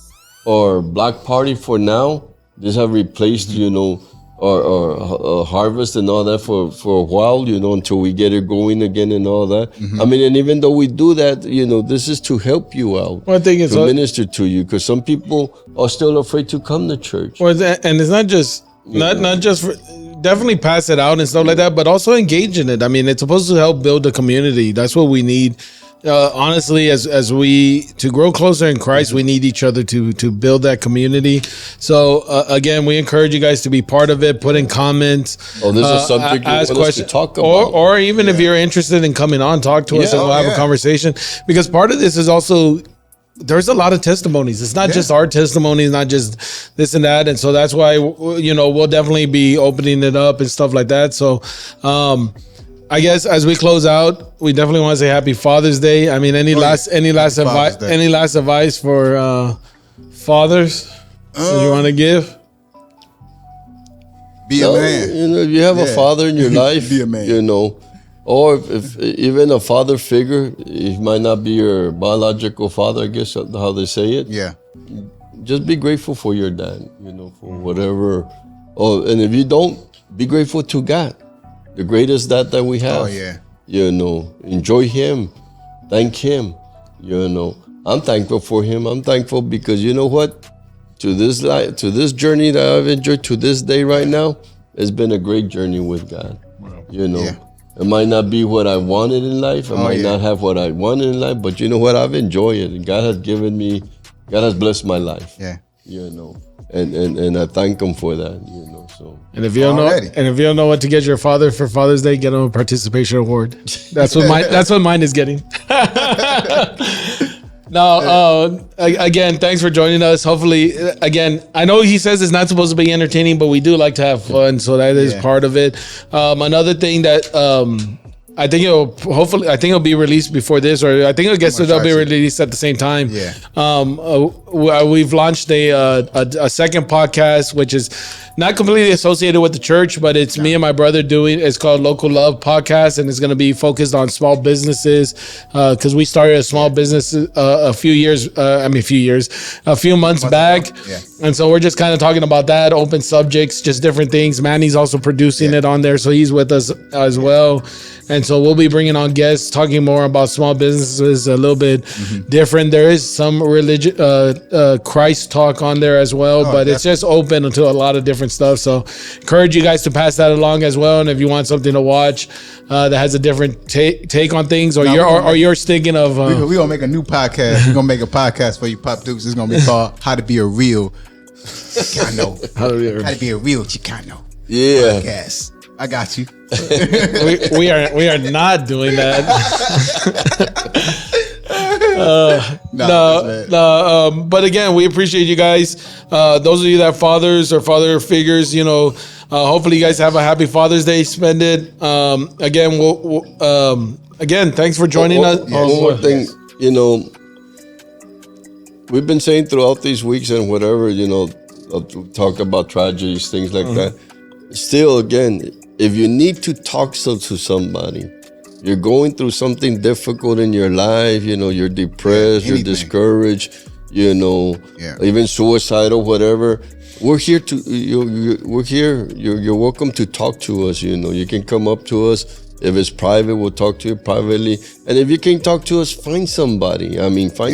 our Black Party for now. This have replaced, you know, our harvest and all that for a while, you know, until we get it going again and all that. I mean, and even though we do that, you know, this is to help you out, One thing is, to minister to you, because some people are still afraid to come to church. and it's not just not just for, definitely pass it out and stuff like that, but also engage in it. I mean, it's supposed to help build a community. That's what we need. Honestly, as we to grow closer in Christ, we need each other to build that community. So again, we encourage you guys to be part of it. Put in comments. Oh, this is something you ask want us to questions, talk about. or even if you're interested in coming on, talk to us and we'll have a conversation. Because part of this is also, there's a lot of testimonies. It's not just our testimonies, not just this and that. And so that's why, you know, we'll definitely be opening it up and stuff like that. So, I guess as we close out, we definitely want to say Happy Father's Day. I mean, any last advice for fathers that you want to give? Be a man. You know, if you have a father in your life, Be a man. you know, or if even a father figure, he might not be your biological father, I guess how they say it. Yeah. Just be grateful for your dad, you know, for whatever. Oh, and if you don't, be grateful to God, the greatest dad that we have. Oh, yeah. You know, enjoy him, thank him. You know, I'm thankful for him. I'm thankful because you know what? To this journey that I've enjoyed to this day right now, it's been a great journey with God. You know, it might not be what I wanted in life. I might not have what I wanted in life, but you know what? I've enjoyed it. And God has blessed my life. Yeah. You know, and I thank him for that. You know, so. And if you don't know what to get your father for Father's Day, get him a participation award. That's what mine is getting. No, again, thanks for joining us. Hopefully, again, I know he says it's not supposed to be entertaining, but we do like to have fun, so that is part of it. Another thing that I think it'll be released before this, or I think it'll be released at the same time. Yeah. We've launched a second podcast, which is not completely associated with the church, but it's me and my brother doing. It's called Local Love Podcast, and it's going to be focused on small businesses because we started a small business a few months back. Yeah. And so we're just kind of talking about that, open subjects, just different things. Manny's also producing it on there, so he's with us as well. And so we'll be bringing on guests, talking more about small businesses, a little bit different. There is some religion, Christ talk on there as well, but it's just open to a lot of different stuff. So encourage you guys to pass that along as well. And if you want something to watch that has a different take on things, or you're thinking of, we're gonna make a new podcast. We're gonna make a podcast for you, Pop Dukes. It's gonna be called "How to Be a Real Chicano." How to be a real Chicano. Yeah. Podcast. I got you. we are not doing that. But again, we appreciate you guys. Those of you that are fathers or father figures, hopefully you guys have a happy Father's Day. Spend it. Again, thanks for joining us. One more thing, we've been saying throughout these weeks and whatever, talk about tragedies, things like that. Still, again, if you need to talk to somebody, you're going through something difficult in your life, you're depressed, you're discouraged, even suicidal, whatever. We're here we're here. You're welcome to talk to us. You can come up to us. If it's private, we'll talk to you privately. And if you can't talk to us, find somebody.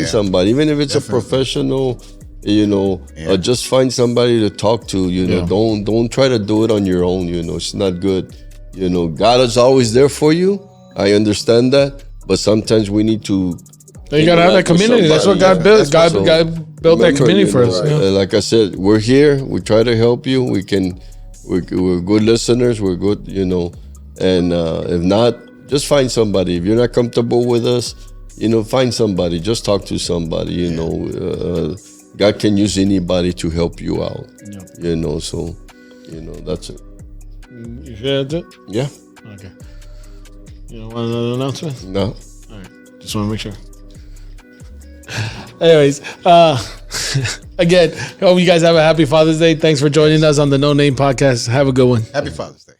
Somebody, even if it's a professional, just find somebody to talk to. Don't try to do it on your own. It's not good. God is always there for you. I understand that, but sometimes we need to. You gotta have that community. That's what God built. God built that community for us. Like I said, we're here. We try to help you. We're good listeners. We're good, And if not, just find somebody. If you're not comfortable with us, find somebody. Just talk to somebody. God can use anybody to help you out. So that's it. You sure that's it? Yeah. Okay. You don't want another announcement? No. All right. Just want to make sure. Anyways, again, hope you guys have a happy Father's Day. Thanks for joining us on the No Name Podcast. Have a good one. Happy Father's Day.